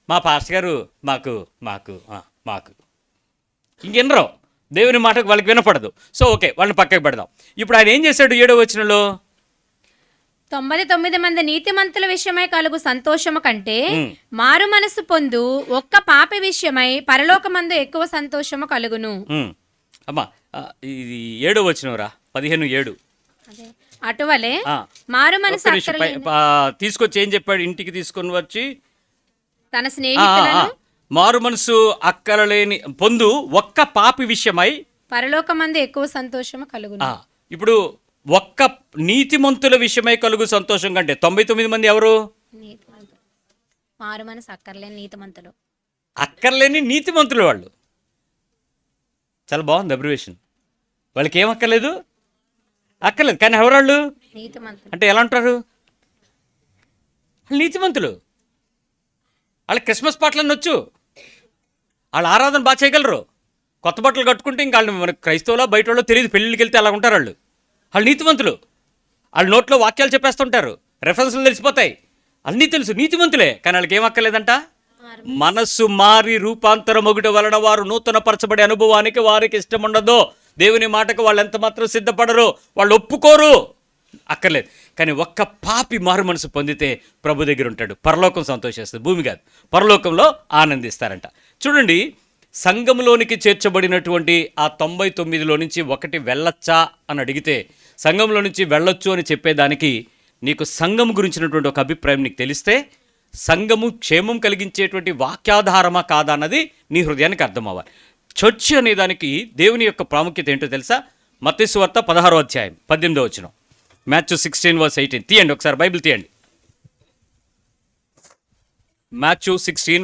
మా పాస్టర్ గారు మాకు ఇంకెన్నరో దేవుని మాటకు వాళ్ళకి వినపడదు. సో ఓకే, వాళ్ళని పక్కకు పెడదాం. ఇప్పుడు ఆయన ఏం చేశాడు 7వ వచనంలో? 99 మంది నీతిమంతుల విషయమై కలుగు సంతోషము కంటే మారు మనసు పొందు ఒక్క పాపి విషయమై పరలోకమందు ఎక్కువ సంతోషము కలుగును. అమ్మా ఇది 7వ వచనం రా, 15:7. అటువలే మారు మనసు తీసుకొచ్చి ఏం చెప్పాడు? ఇంటికి తీసుకొని వచ్చి తన స్నేహితులను మారు మనసు అక్కరలేని పొందు ఒక్క పాపి విషయమై పరలోకమందు ఎక్కువ సంతోషము కలుగును. ఇప్పుడు ఒక్క నీతిమంతుల విషయమై కలుగు సంతోషం కంటే 99 మంది ఎవరు? మారు మనసు అక్కర్లేని నీతిమంతులు. అక్కర్లేని నీతిమంతులు వాళ్ళు. చాలా బాగుంది అబ్రివేషన్. వాళ్ళకి ఏం అక్కర్లేదు? అక్కర్లేదు. కానీ ఎవరాళ్ళు? నీతిమంతులు. అంటే ఎలా అంటారు? వాళ్ళు నీతిమంతులు. వాళ్ళకి క్రిస్మస్ పాటలన్నీ వచ్చు, వాళ్ళ ఆరాధన బాగా చేయగలరు. కొత్త బట్టలు కట్టుకుంటే ఇంకా వాళ్ళు మన క్రైస్తవులో బయట వాళ్ళు తెలియదు, పెళ్ళిళ్ళకి వెళ్తే అలా ఉంటారు వాళ్ళు. వాళ్ళు నీతిమంతులు. వాళ్ళ నోట్లో వాక్యాలు చెప్పేస్తుంటారు, రెఫరెన్స్లు తెలిసిపోతాయి, అన్నీ తెలుసు, నీతిమంతులే. కానీ వాళ్ళకి ఏం అక్కర్లేదంట? మనస్సు మారి రూపాంతరం ఒకట వలన వారు నూతన పరచబడే అనుభవానికి వారికి ఇష్టం ఉండదు. దేవుని మాటకు వాళ్ళు ఎంత మాత్రం సిద్ధపడరు, వాళ్ళు ఒప్పుకోరు, అక్కర్లేదు. కానీ ఒక్క పాపి మారు మనసు పొందితే ప్రభు దగ్గర ఉంటాడు, పరలోకం సంతోషిస్తుంది, భూమి కాదు, పరలోకంలో ఆనందిస్తారంట. చూడండి, సంఘంలోనికి చేర్చబడినటువంటి ఆ 99లో నుంచి ఒకటి వెళ్ళొచ్చా అని అడిగితే, సంఘంలో నుంచి వెళ్ళొచ్చు అని చెప్పేదానికి నీకు సంఘం గురించినటువంటి ఒక అభిప్రాయం నీకు తెలిస్తే, సంఘము క్షేమం కలిగించేటువంటి వాక్యాధారమా కాదా అన్నది నీ హృదయానికి అర్థం అవ్వాలి. చర్చ్ అనే దానికి దేవుని యొక్క ప్రాముఖ్యత ఏంటో తెలుసా? మత్తయి సువార్త 16వ అధ్యాయం 18వ వచనం, Matthew 16:18. తీయండి ఒకసారి, బైబిల్ తీయండి. Matthew 16:18,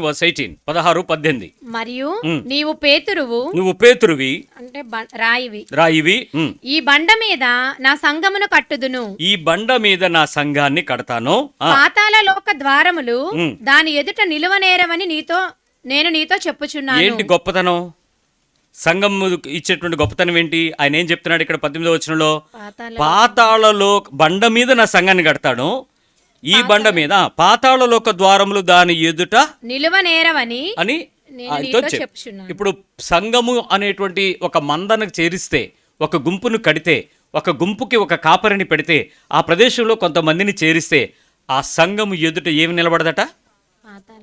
16-18. మరియు నీవు పేతురువి అంటే రాయివి, ఈ బండ మీద నా సంఘమును కట్టుదును, ఈ బండ మీద నా సంఘాన్ని కడతాను, పాతాళ లోక ద్వారములు దాని ఎదుట నిలువనేరవని నేను నీతో చెప్పుచున్నాను. ఏంటి గొప్పతనం? సంఘం ఇచ్చేటువంటి గొప్పతనం ఏంటి? ఆయన ఏం చెప్తున్నాడు ఇక్కడ 18వ వచనంలో? పాతాళలో బండ మీద నా సంఘాన్ని కడతాను, ఈ బండ మీద పాతాళలోక ద్వారములు దాని ఎదుట నిలువనేరవని అని చెప్పుచున్నాను. ఇప్పుడు సంఘము అనేటువంటి ఒక మందను చేరిస్తే, ఒక గుంపును కడితే, ఒక గుంపుకి ఒక కాపరిని పెడితే, ఆ ప్రదేశంలో కొంతమందిని చేరిస్తే ఆ సంఘము ఎదుట ఏమి నిలబడదట?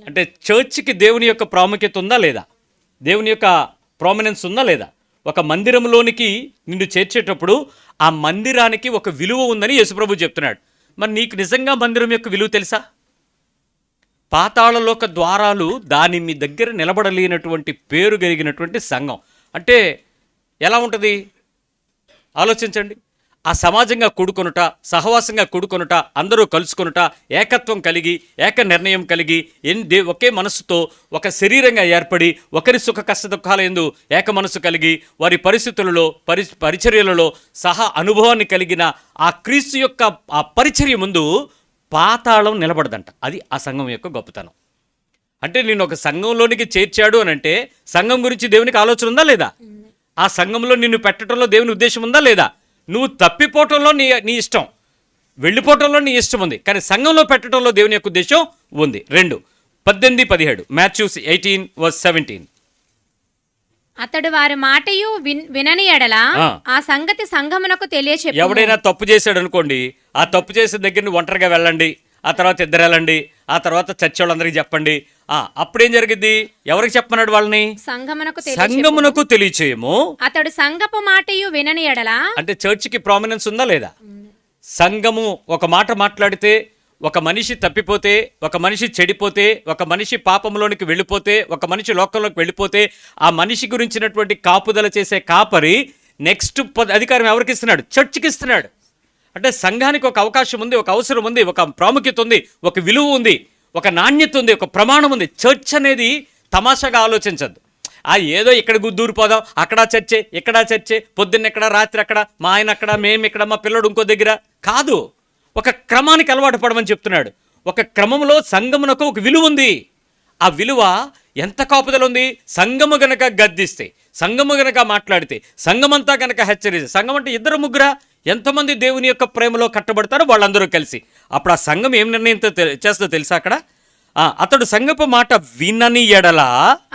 అంటే చర్చికి దేవుని యొక్క ప్రాముఖ్యత ఉందా లేదా? దేవుని యొక్క ప్రామినెన్స్ ఉందా లేదా? ఒక మందిరంలోనికి నిన్ను చేర్చేటప్పుడు ఆ మందిరానికి ఒక విలువ ఉందని యేసుప్రభు చెప్తున్నాడు. మరి నీకు నిజంగా మందిరం యొక్క విలువ తెలుసా? పాతాళలోక ద్వారాలు దాని మీ దగ్గర నిలబడలేనటువంటి పేరు కలిగినటువంటి సంఘం అంటే ఎలా ఉంటుంది ఆలోచించండి. ఆ సమాజంగా కూడుకొనుట, సహవాసంగా కూడుకొనుట, అందరూ కలుసుకొనుట, ఏకత్వం కలిగి, ఏక నిర్ణయం కలిగి, ఒకే మనస్సుతో ఒక శరీరంగా ఏర్పడి, ఒకరి సుఖ కష్ట దుఃఖాల యందు ఏక మనస్సు కలిగి, వారి పరిస్థితులలో పరిచర్యలలో సహా అనుభవాన్ని కలిగిన ఆ క్రీస్తు యొక్క ఆ పరిచర్య ముందు పాతాళం నిలబడదంట. అది ఆ సంఘం యొక్క గొప్పతనం. అంటే నేను ఒక సంఘంలోనికి చేర్చాడు అని అంటే సంఘం గురించి దేవునికి ఆలోచన ఉందా లేదా? ఆ సంఘంలో నిన్ను పెట్టడంలో దేవుని ఉద్దేశం ఉందా లేదా? నువ్వు తప్పిపోవటంలో నీ ఇష్టం, వెళ్ళిపోవటంలో నీ ఇష్టం ఉంది, కానీ సంఘంలో పెట్టడంలో దేవుని యొక్క ఉద్దేశం ఉంది. 2:18-17 Matthew 18:17. అతడు వారి మాటయు వినని ఎడల ఆ సంగతి సంఘమునకు తెలియచెప్పు. ఎవడైనా తప్పు చేశాడు అనుకోండి, ఆ తప్పు చేసిన దగ్గర నువ్వు ఒంటరిగా వెళ్ళండి, ఆ తర్వాత ఇద్దరు వెళ్ళండి, ఆ తర్వాత చర్చ వాళ్ళందరికీ చెప్పండి. అప్పుడేం జరిగింది? ఎవరికి చెప్పమన్నాడు వాళ్ళని? సంఘమునకు తెలియచేయము. అతడు సంఘపు మాటయు వినని ఎడల, అంటే చర్చికి ప్రామినెన్స్ ఉందా లేదా? సంఘము ఒక మాట మాట్లాడితే, ఒక మనిషి తప్పిపోతే, ఒక మనిషి చెడిపోతే, ఒక మనిషి పాపంలోనికి వెళ్ళిపోతే, ఒక మనిషి లోకంలోకి వెళ్ళిపోతే, ఆ మనిషి గురించినటువంటి కాపుదల చేసే కాపరి నెక్స్ట్ అధికారం ఎవరికి ఇస్తున్నాడు? చర్చికి ఇస్తున్నాడు. అంటే సంఘానికి ఒక అవకాశం ఉంది, ఒక అవసరం ఉంది, ఒక ప్రాముఖ్యత ఉంది, ఒక విలువ ఉంది, ఒక నాణ్యత ఉంది, ఒక ప్రమాణం ఉంది. చర్చ్ అనేది తమాషాగా ఆలోచించద్దు. ఏదో ఇక్కడ దూరిపోదాం, అక్కడ చర్చే, ఇక్కడ చర్చే, పొద్దున్న ఎక్కడ, రాత్రి అక్కడ, మా ఆయన అక్కడ, మేము ఇక్కడ, మా పిల్లడు ఇంకో దగ్గర కాదు. ఒక క్రమానికి అలవాటు పడమని చెప్తున్నాడు. ఒక క్రమంలో సంఘమునకు ఒక విలువ ఉంది. ఆ విలువ ఎంత కాపుదల ఉంది? సంఘము గనక గద్దిస్తే, సంఘము గనక మాట్లాడితే, సంఘమంతా గనక హెచ్చరిస్తే, సంఘం అంటే ఇద్దరు ముగ్గురా, ఎంతమంది దేవుని యొక్క ప్రేమలో కట్టబడతారో వాళ్ళందరూ కలిసి, అప్పుడు ఆ సంఘం ఏం నిర్ణయంతో చేస్తుందో తెలుసా? అక్కడ అతడు సంఘపు మాట వినని ఎడల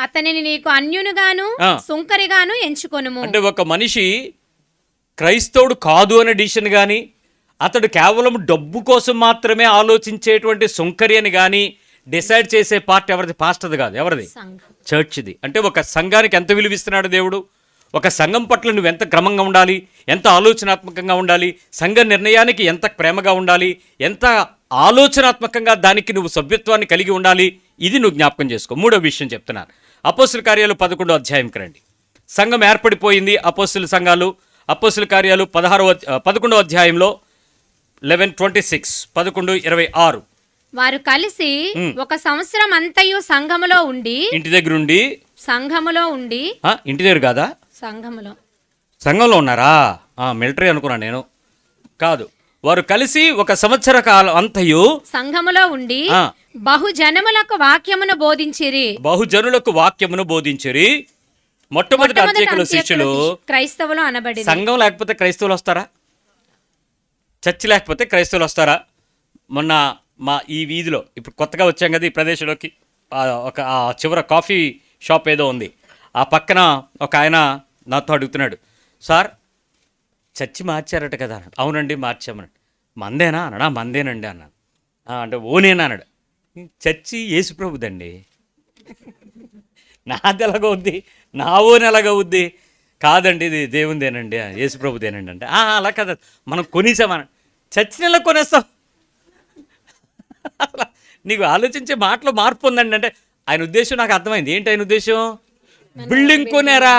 అతనిని నీకు అన్యునిగాను సుంకరిగాను ఎంచుకొనుము. అంటే ఒక మనిషి క్రైస్తవుడు కాదు అనే డిసిషన్ కానీ, అతడు కేవలం డబ్బు కోసం మాత్రమే ఆలోచించేటువంటి సుంకరి అని కానీ డిసైడ్ చేసే పార్ట్ ఎవరిది? పాస్టర్ది కాదు. ఎవరిది? చర్చ్ది. అంటే ఒక సంఘానికి ఎంత విలువిస్తున్నాడు దేవుడు? ఒక సంఘం పట్ల నువ్వు ఎంత క్రమంగా ఉండాలి, ఎంత ఆలోచనాత్మకంగా ఉండాలి, సంఘ నిర్ణయానికి ఎంత ప్రేమగా ఉండాలి, ఎంత ఆలోచనాత్మకంగా దానికి నువ్వు సభ్యత్వాన్ని కలిగి ఉండాలి, ఇది నువ్వు జ్ఞాపకం చేసుకో. 3వ విషయం చెప్తున్నాను. అపోస్తుల కార్యాలు 11వ అధ్యాయంకి రండి. సంఘం ఏర్పడిపోయింది. అపోస్తుల సంఘాలు అపోస్తుల కార్యాలు 11వ అధ్యాయంలో 11:26 11:26 వారు కలిసి ఒక సంవత్సరం అంతయు సంఘములో ఉండి, ఇంటి దగ్గర ఉండి, సంఘములో ఉండి, ఇంటి దగ్గర కాదా, సంఘంలో ఉన్నారా? మిలిటరీ అనుకున్నాను నేను. కాదు, వారు కలిసి ఒక సంవత్సర కాలం అంతయు సంఘములో ఉండి బహుజనములకు వాక్యమును బోధించిరి. మొట్టమొదటి అంత్యకుల శిష్యులు క్రైస్తవులు అనబడి. సంఘం లేకపోతే క్రైస్తవులు వస్తారా? చర్చ్ లేకపోతే క్రైస్తవులు వస్తారా? మొన్న ఈ వీధిలో ఇప్పుడు కొత్తగా వచ్చాం కదా ఈ ప్రదేశంలోకి, ఒక చివర కాఫీ షాప్ ఏదో ఉంది, ఆ పక్కన ఒక ఆయన నాతో అడుగుతున్నాడు, సార్ చర్చి మార్చారట కదా అన్నాడు. అవునండి మార్చామన్నాడు. మందేనా అన్నాడు. మందేనండి అన్నాడు. అంటే ఓనేనా అన్నాడు. చర్చి యేసుప్రభుదండి. నాది ఎలాగో ఉంది, నా ఓన్ ఎలాగో ఉంది. కాదండి ఇది దేవుందేనండి, యేసుప్రభుదేనండి అంటే అలా కదా మనం కొనేసామన్నాడు. చర్చిని ఎలా కొనేస్తాం? అసలు నీకు ఆలోచించే మాటలో మార్పు ఉందండి. అంటే ఆయన ఉద్దేశం నాకు అర్థమైంది. ఏంటి ఆయన ఉద్దేశం? బిల్డింగ్ కొనారా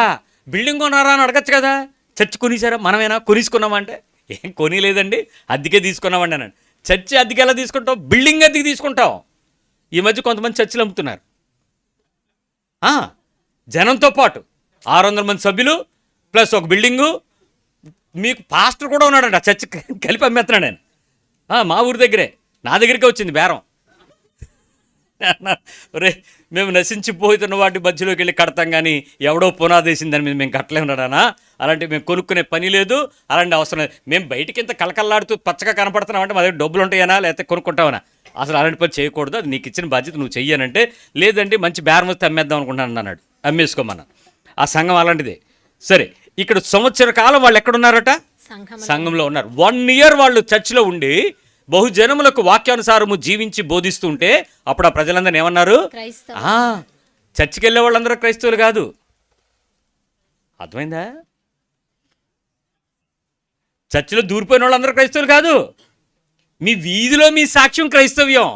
అని అడగచ్చు కదా. చర్చి కొనిసారా? మనమేనా కొనిసుకున్నామంటే ఏం కొనిలేదండి, అద్దెకే తీసుకున్నామండి అన్నాడు. చర్చి అద్దెకి ఎలా తీసుకుంటావు? బిల్డింగ్ అద్దెకి తీసుకుంటావు. ఈ మధ్య కొంతమంది చర్చిలు అమ్ముతున్నారు. జనంతో పాటు 600 మంది సభ్యులు ప్లస్ ఒక బిల్డింగు, మీకు పాస్టర్ కూడా ఉన్నాడంట, చర్చి కలిపి అమ్మేస్తున్నాడు ఆయన. మా ఊరి దగ్గరే, నా దగ్గరికే వచ్చింది బేరం. రే మేము నశించిపోతున్న వాటి మధ్యలోకి వెళ్ళి కడతాం, కానీ ఎవడో పునాదేసింది దాని మీద మేము కట్టలేమన్నాడనా? అలాంటివి మేము కొనుక్కునే పని లేదు, అలాంటి అవసరం లేదు. మేము బయటికి ఇంత కలకల్లాడుతూ పచ్చగా కనపడుతున్నామంటే మా దగ్గర డబ్బులు ఉంటాయనా లేకపోతే కొనుక్కుంటావనా? అసలు అలాంటి పని చేయకూడదు, అది నీకు ఇచ్చిన బాధ్యత నువ్వు చెయ్యనంటే, లేదంటే మంచి బేరం వస్తే అమ్మేద్దాం అనుకుంటున్నాను అన్నాడు. అమ్మేసుకోమన్నా. ఆ సంఘం అలాంటిదే. సరే, ఇక్కడ సంవత్సర కాలం వాళ్ళు ఎక్కడున్నారట? సంఘంలో ఉన్నారు. 1 year వాళ్ళు చర్చిలో ఉండి బహుజనములకు వాక్యానుసారము జీవించి బోధిస్తుంటే అప్పుడు ఆ ప్రజలందరూ ఏమన్నారు? చర్చికి వెళ్ళే వాళ్ళందరూ క్రైస్తవులు కాదు. అర్థమైందా? చర్చిలో దూరిపోయిన వాళ్ళందరూ క్రైస్తవులు కాదు. మీ వీధిలో మీ సాక్ష్యం క్రైస్తవ్యం,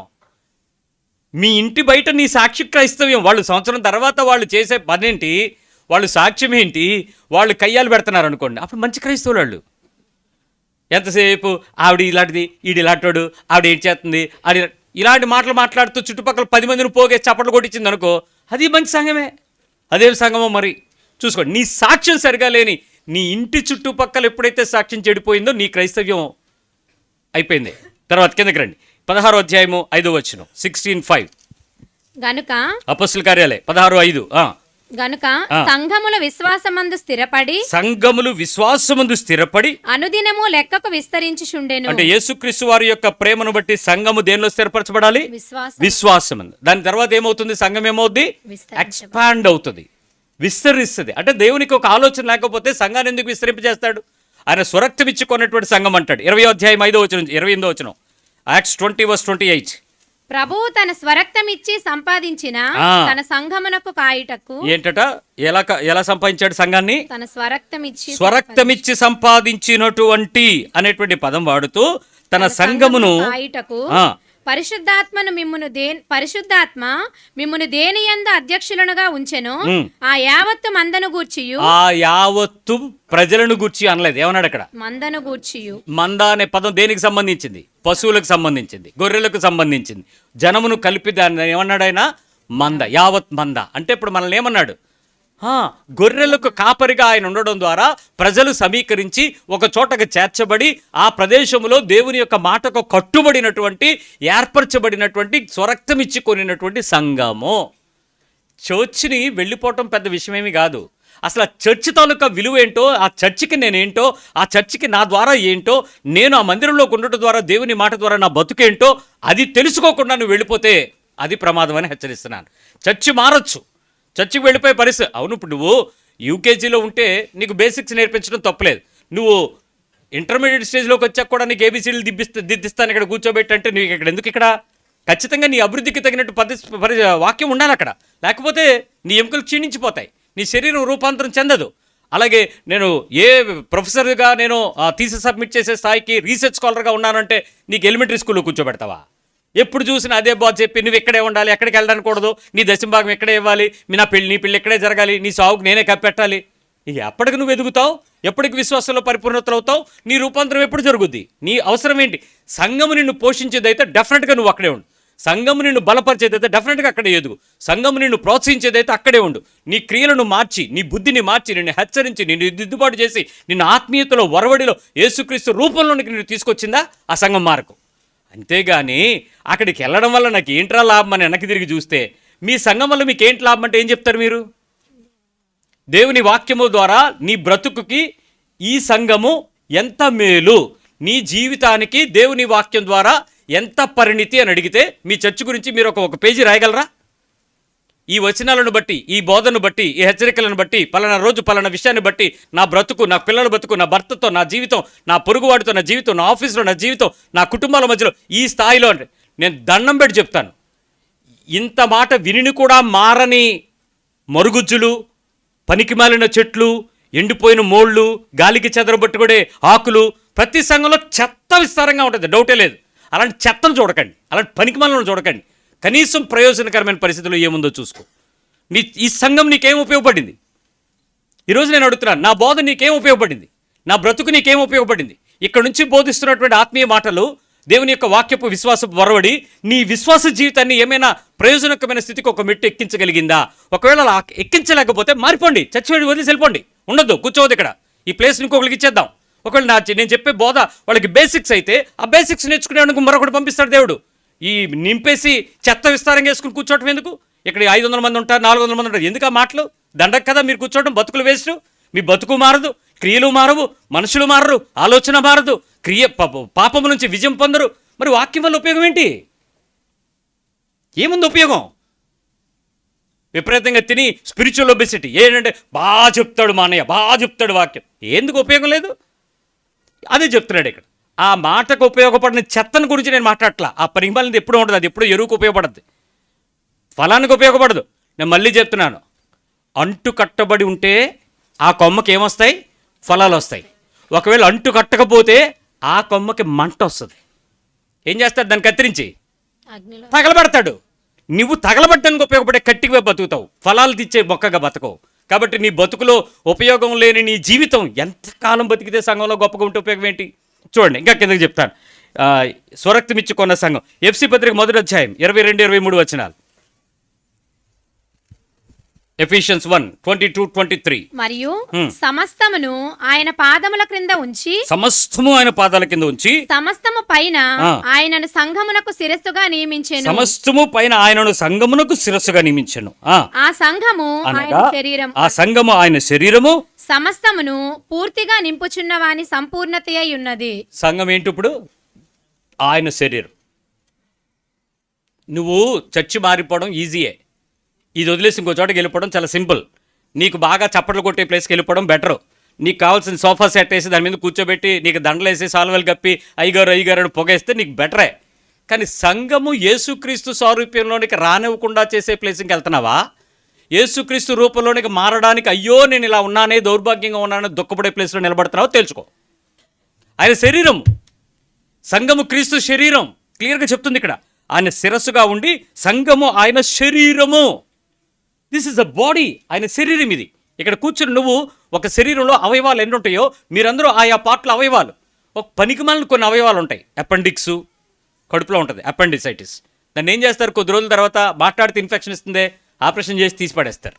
మీ ఇంటి బయట నీ సాక్షి క్రైస్తవ్యం. వాళ్ళు సంవత్సరం తర్వాత వాళ్ళు చేసే పనేంటి, వాళ్ళు సాక్ష్యం ఏంటి, వాళ్ళు కయ్యాలు పెడుతున్నారు అనుకోండి, అప్పుడు మంచి క్రైస్తవులు వాళ్ళు. ఎంతసేపు ఆవిడ ఇలాంటిది, ఈడు ఇలాంటోడు, ఆవిడ ఏం చేస్తుంది, ఆవిడ ఇలాంటి మాటలు మాట్లాడుతూ చుట్టుపక్కల 10 మందిని పోగేసి చప్పట్లు కొట్టించింది అనుకో, అది మంచి సంఘమే. అదేం సంఘమో మరి చూసుకోండి. నీ సాక్ష్యం సరిగా లేని నీ ఇంటి చుట్టుపక్కల ఎప్పుడైతే సాక్ష్యం చెడిపోయిందో నీ క్రైస్తవ్యం అయిపోయింది. తర్వాత కిందకి రండి, 16వ అధ్యాయము 5వ వచనం, 16:5. గనుక అపొస్తలుల కార్యాలయం 16:5. గనుక సంఘముల విశ్వాసమందు స్థిరపడి, సంఘములు విశ్వాసమందు స్థిరపడి అనుదినము లెక్కకు విస్తరించుచుండెను. అంటే యేసుక్రీస్తు వారి యొక్క ప్రేమను బట్టి సంఘము దేనిలో స్థిరపరచబడాలి? విశ్వాసమందు. దాని తర్వాత ఏమవుతుంది? సంఘం ఏమవుద్ది? ఎక్స్పాండ్ అవుతుంది, విస్తరిస్తుంది. అంటే దేవునికి ఒక ఆలోచన లేకపోతే సంఘాన్ని ఎందుకు విస్తరింపజేస్తాడు? ఆయన స్వరక్తం ఇచ్చి కొన్నటువంటి సంఘం అంటాడు. 20వ అధ్యాయం 5వ వచనం, 28వ వచనం, Acts 20:28. ప్రభువు తన స్వరక్తం ఇచ్చి సంపాదించిన తన సంఘమునకు కాయుటకు. ఏంటట? ఎలా సంపాదించాడు సంఘాన్ని? తన స్వరక్తమిచ్చి సంపాదించినటువంటి అనేటువంటి పదం వాడుతూ తన సంఘమును కాయుటకు పరిశుద్ధాత్మ మిమ్మును దేనియందు అధ్యక్షులనుగా ఉంచెను. ఆ యావత్తు మందను గూర్చియు, ఆ యావత్తు ప్రజలను గూర్చి అనలేదు. ఏమన్నాడు అక్కడ? మందను గూర్చియు. మంద అనే పదం దేనికి సంబంధించింది? పశువులకు సంబంధించింది, గొర్రెలకు సంబంధించింది. జనమును కలిపి దాన్ని ఏమన్నాడు ఆయన? మంద, యావత్ మంద. అంటే ఇప్పుడు మనల్ని ఏమన్నాడు? గొర్రెలకు కాపరిగా ఆయన ఉండడం ద్వారా ప్రజలు సమీకరించి ఒక చోటకు చేర్చబడి ఆ ప్రదేశంలో దేవుని యొక్క మాటకు కట్టుబడినటువంటి, ఏర్పరచబడినటువంటి, స్వరక్తం ఇచ్చి కొనినటువంటి సంఘము. చర్చిని వెళ్ళిపోవటం పెద్ద విషయమేమి కాదు. అసలు ఆ చర్చి తాలూకా విలువ ఏంటో, ఆ చర్చికి నేనేంటో, ఆ చర్చికి నా ద్వారా ఏంటో, నేను ఆ మందిరంలోకి ఉండటం ద్వారా దేవుని మాట ద్వారా నా బతుకేంటో అది తెలుసుకోకుండా నువ్వు వెళ్ళిపోతే అది ప్రమాదం అని హెచ్చరిస్తున్నాను. చర్చి మారచ్చు, చర్చికి వెళ్ళిపోయే పరిస్థితి. అవును, ఇప్పుడు నువ్వు యూకేజీలో ఉంటే నీకు బేసిక్స్ నేర్పించడం తప్పలేదు. నువ్వు ఇంటర్మీడియట్ స్టేజ్లోకి వచ్చాక కూడా నీకు ఏబీసీలు దిద్దిస్తాను ఇక్కడ కూర్చోబెట్టి అంటే నీకు ఇక్కడ ఎందుకు? ఇక్కడ ఖచ్చితంగా నీ అభివృద్ధికి తగినట్టు వాక్యం ఉండాలి అక్కడ. లేకపోతే నీ ఎముకలు క్షీణించిపోతాయి, నీ శరీరం రూపాంతరం చెందదు. అలాగే నేను ఏ ప్రొఫెసర్గా నేను థీసిస్ సబ్మిట్ చేసే స్థాయికి రీసెర్చ్ స్కాలర్గా ఉన్నానంటే నీకు ఎలిమెంటరీ స్కూల్లో కూర్చోబెడతావా? ఎప్పుడు చూసినా అదే బాధ చెప్పి నువ్వు ఇక్కడే ఉండాలి, ఎక్కడికి వెళ్ళడానికి కూడదు, నీ దశంభాగం ఇక్కడే ఇవ్వాలి, నీ పెళ్ళి ఇక్కడే జరగాలి, నీ సాగుకు నేనే కప్పెట్టాలి. ఇక ఎప్పటికి నువ్వు ఎదుగుతావు? ఎప్పటికి విశ్వాసంలో పరిపూర్ణతలు అవుతావు? నీ రూపాంతరం ఎప్పుడు జరుగుద్ది? నీ అవసరం ఏంటి? సంఘము నిన్ను పోషించేదైతే డెఫినెట్గా నువ్వు అక్కడే ఉండు. సంఘము నిన్ను బలపరిచేదైతే డెఫినెట్గా అక్కడే ఎదుగు. సంఘము నిన్ను ప్రోత్సహించేదైతే అక్కడే ఉండు. నీ క్రియలను మార్చి, నీ బుద్ధిని మార్చి, నిన్ను హెచ్చరించి, నిన్ను దిద్దుబాటు చేసి, నిన్ను ఆత్మీయతలో వరవడిలో యేసుక్రీస్తు రూపంలోనికి నిన్ను తీసుకొచ్చిందా ఆ సంఘం మార్కు. అంతేగాని అక్కడికి వెళ్ళడం వల్ల నాకు ఏంట్రా లాభం అని వెనక్కి తిరిగి చూస్తే, మీ సంఘం వల్ల మీకు ఏంటి లాభం అంటే ఏం చెప్తారు మీరు? దేవుని వాక్యము ద్వారా నీ బ్రతుకుకి ఈ సంఘము ఎంత మేలు, నీ జీవితానికి దేవుని వాక్యం ద్వారా ఎంత పరిణితి అని అడిగితే మీ చర్చ్ గురించి మీరు ఒక పేజీ రాయగలరా? ఈ వచనాలను బట్టి, ఈ బోధను బట్టి, ఈ హెచ్చరికలను బట్టి, పలానా రోజు పలానా విషయాన్ని బట్టి నా బ్రతుకు, నా పిల్లల బ్రతుకు, నా భర్తతో నా జీవితం, నా పొరుగువాడితో నా జీవితం, నా ఆఫీస్లో నా జీవితం, నా కుటుంబాల మధ్యలో ఈ స్థాయిలో అంటే నేను దండం పెట్టి చెప్తాను. ఇంత మాట విని కూడా మారని మరుగుజ్జులు, పనికిమాలిన చెట్లు, ఎండిపోయిన మోళ్ళు, గాలికి చెదరబట్టుకునే ఆకులు ప్రతి సంఘంలో చెత్త విస్తారంగా ఉంటుంది, డౌటే లేదు. అలాంటి చెత్తను చూడకండి, అలాంటి పనికిమాలను చూడకండి. కనీసం ప్రయోజనకరమైన పరిస్థితుల్లో ఏముందో చూసుకో. ఈ సంఘం నీకేం ఉపయోగపడింది? ఈరోజు నేను అడుగుతున్నాను, నా బోధ నీకేం ఉపయోగపడింది? నా బ్రతుకు నీకేం ఉపయోగపడింది? ఇక్కడ నుంచి బోధిస్తున్నటువంటి ఆత్మీయ మాటలు, దేవుని యొక్క వాక్యపు విశ్వాసపు వరవడి నీ విశ్వాస జీవితాన్ని ఏమైనా ప్రయోజనకరమైన స్థితికి ఒక మెట్టు ఎక్కించగలిగిందా? ఒకవేళ అలా ఎక్కించలేకపోతే మారిపోండి, చర్చి వదిలేసి వెళ్ళిపోండి, ఉండొద్దు, కూర్చోవద్దు ఇక్కడ. ఈ ప్లేస్ ఇంకొకరికి ఇచ్చేద్దాం. ఒకవేళ నేను చెప్పే బోధ వాళ్ళకి బేసిక్స్ అయితే ఆ బేసిక్స్ నేర్చుకునేందుకు మరొకటి పంపిస్తాడు దేవుడు. ఈ నింపేసి చెత్త విస్తారంగా వేసుకుని కూర్చోవటం ఎందుకు? ఇక్కడ 500 మంది ఉంటారు, 400 మంది ఉంటారు, ఎందుకు ఆ మాటలు? దండక కదా మీరు కూర్చోవడం. బతుకులు వేస్ట్, మీ బతుకు మారదు, క్రియలు మారవు, మనుషులు మారరు, ఆలోచన మారదు, పాపము నుంచి విజయం పొందరు. మరి వాక్యం వల్ల ఉపయోగం ఏంటి? ఏముంది ఉపయోగం? విపరీతంగా తిని స్పిరిచువల్ ఒబెసిటీ ఏంటంటే బాగా చెప్తాడు మా అన్నయ్య, బాగా చెప్తాడు వాక్యం, ఎందుకు ఉపయోగం లేదు? అదే చెప్తున్నాడు ఇక్కడ. ఆ మాటకు ఉపయోగపడిన చెత్తను గురించి నేను మాట్లాడట్లా. ఆ పరిమాణం ఎప్పుడూ ఉండదు, అది ఎప్పుడూ ఎరువుకు ఉపయోగపడద్ది, ఫలానికి ఉపయోగపడదు. నేను మళ్ళీ చెప్తున్నాను, అంటు కట్టబడి ఉంటే ఆ కొమ్మకి ఏమొస్తాయి? ఫలాలు వస్తాయి. ఒకవేళ అంటు కట్టకపోతే ఆ కొమ్మకి మంట వస్తుంది. ఏం చేస్తాడు? దాన్ని కత్తిరించి అగ్నిలో తగలబెడతాడు. నువ్వు తగలబట్టడానికి ఉపయోగపడే కట్టిగా బతుకుతావు, ఫలాలు తెచ్చే మొక్కగా బతకవు. కాబట్టి నీ బతుకులో ఉపయోగం లేని నీ జీవితం ఎంతకాలం బతికితే సంఘంలో గొప్పగా ఉంటే ఉపయోగం ఏంటి? చూడండి, ఇంకా కిందకి చెప్తాను. స్వరక్తమిచ్చి కొన్న సంఘం, ఎఫ్సి పత్రిక 1వ అధ్యాయం 22-23 వచనాలు. ఎఫిషియన్స్ 1:22-23. మరియు సమస్తమును ఆయన పాదముల క్రింద ఉంచి, సమస్తము ఆయన పాదాల కింద ఉంచి, సమస్తము పైన ఆయనను సంఘమునకు శిరస్సుగా నియమించెను. సమస్తము పైన ఆయనను సంఘమునకు శిరస్సుగా నియమించెను. ఆ సంఘము ఆయన శరీరం. ఆ సంఘము ఆయన శరీరము. సమస్తమును పూర్తిగా నింపుచున్న వాని సంపూర్ణత అయి ఉన్నది. సంఘం ఏంటి ఇప్పుడు? ఆయన శరీరం. నువ్వు చర్చి మారిపోవడం ఈజీయే. ఇది వదిలేసి ఇంకో చోటకి వెళ్ళిపోవడం చాలా సింపుల్. నీకు బాగా చప్పట్లు కొట్టే ప్లేస్కి వెళ్ళిపోవడం బెటరు. నీకు కావాల్సిన సోఫా సెట్ వేసి దాని మీద కూర్చోబెట్టి నీకు దండలేసి సాల్వలు కప్పి అయ్యగారు అని పొగేస్తే నీకు బెటరే. కానీ సంఘము యేసుక్రీస్తు సారూప్యంలోనికి రానివ్వకుండా చేసే ప్లేస్కి వెళ్తున్నావా? యేసుక్రీస్తు రూపంలోనికి మారడానికి అయ్యో నేను ఇలా ఉన్నానే, దౌర్భాగ్యంగా ఉన్నానని దుఃఖపడే ప్లేస్లో నిలబడుతున్నావో తెలుసుకో. ఆయన శరీరము, సంఘము క్రీస్తు శరీరం క్లియర్గా చెప్తుంది ఇక్కడ. ఆయన శిరస్సుగా ఉండి సంఘము ఆయన శరీరము. దిస్ ఇస్ ద బాడీ, ఆయన శరీరం ఇది. ఇక్కడ కూర్చుని నువ్వు ఒక శరీరంలో అవయవాలు ఎన్ని ఉంటాయో మీరందరూ ఆయా పార్ట్ల అవయవాలు. ఒక పనికిమాలిన కొన్ని అవయవాలు ఉంటాయి. అపెండిక్స్ కడుపులో ఉంటుంది, అపెండిసైటిస్. దాన్ని ఏం చేస్తారు? కొద్ది రోజుల తర్వాత మాట్లాడితే ఇన్ఫెక్షన్ ఇస్తుందే, ఆపరేషన్ చేసి తీసి పడేస్తారు.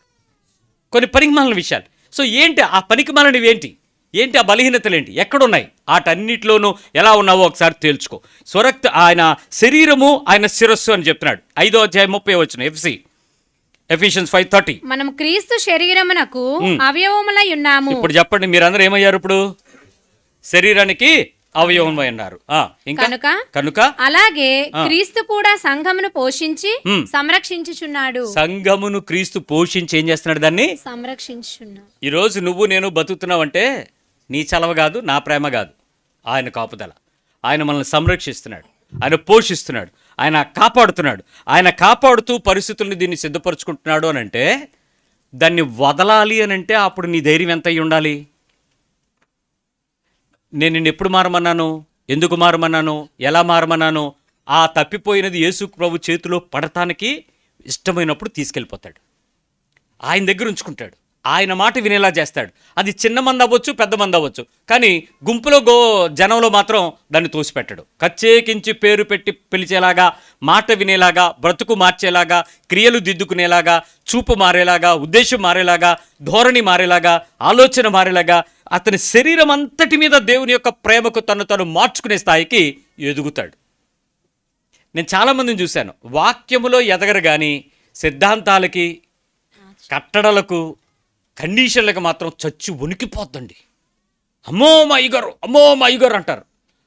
కొన్ని పనికిమాలిన విషయాలు. సో ఏంటి ఆ పనికిమాలినవి? ఏంటి ఆ బలహీనతలు ఏంటి? ఎక్కడున్నాయి? వాటన్నిటిలోనూ ఎలా ఉన్నావో ఒకసారి తేల్చుకో. స్వరక్త ఆయన శరీరము ఆయన శిరస్సు అని చెప్తున్నాడు. 5వ అధ్యాయం 30 వచనం ఎఫిషియన్స్ 5:30. మనం క్రీస్తు శరీరమునకు అవయవములై ఉన్నాము. ఇప్పుడు చెప్పండి, మీరందరూ ఏమయ్యారు? ఇప్పుడు శరీరానికి అవయవమై ఉన్నారు. కనుక అలాగే క్రీస్తు కూడా సంఘమును పోషించి సంరక్షించుచున్నాడు. సంఘమును క్రీస్తు పోషించి ఏం చేస్తున్నాడు? దాన్ని సంరక్షించుచున్నాడు. ఈరోజు నువ్వు నేను బతుకుతున్నావంటే నీ చలవ కాదు, నా ప్రేమ కాదు, ఆయన కాపుదల. ఆయన మనల్ని సంరక్షిస్తున్నాడు, ఆయన పోషిస్తున్నాడు, ఆయన కాపాడుతున్నాడు. ఆయన కాపాడుతూ పరిస్థితుల్ని దీన్ని సిద్ధపరచుకుంటున్నాడు అని అంటే, దాన్ని వదలాలి అని అంటే అప్పుడు నీ ధైర్యం ఎంత అయి ఉండాలి? నేను నిన్ను ఎప్పుడు మారమన్నాను? ఎందుకు మారమన్నాను? ఎలా మారమన్నాను? ఆ తప్పిపోయినది యేసు ప్రభు చేతిలో పడటానికి ఇష్టమైనప్పుడు తీసుకెళ్ళిపోతాడు. ఆయన దగ్గర ఉంచుకుంటాడు, ఆయన మాట వినేలా చేస్తాడు. అది చిన్న మంది అవ్వచ్చు, పెద్ద మంది అవ్వచ్చు, కానీ గుంపులో జనంలో మాత్రం దాన్ని తోసిపెట్టడు. ప్రత్యేకించి పేరు పెట్టి పిలిచేలాగా, మాట వినేలాగా, బ్రతుకు మార్చేలాగా, క్రియలు దిద్దుకునేలాగా, చూపు మారేలాగా, ఉద్దేశం మారేలాగా, ధోరణి మారేలాగా, ఆలోచన మారేలాగా అతని శరీరం అంతటి మీద దేవుని యొక్క ప్రేమకు తను మార్చుకునే స్థాయికి ఎదుగుతాడు. నేను చాలామందిని చూశాను, వాక్యములో ఎదగరు కానీ సిద్ధాంతాలకి, కట్టడలకు, కండిషన్లకు మాత్రం చచ్చి వణికిపోద్దండి. అమ్మో మా అయ్యగారు అంటారు.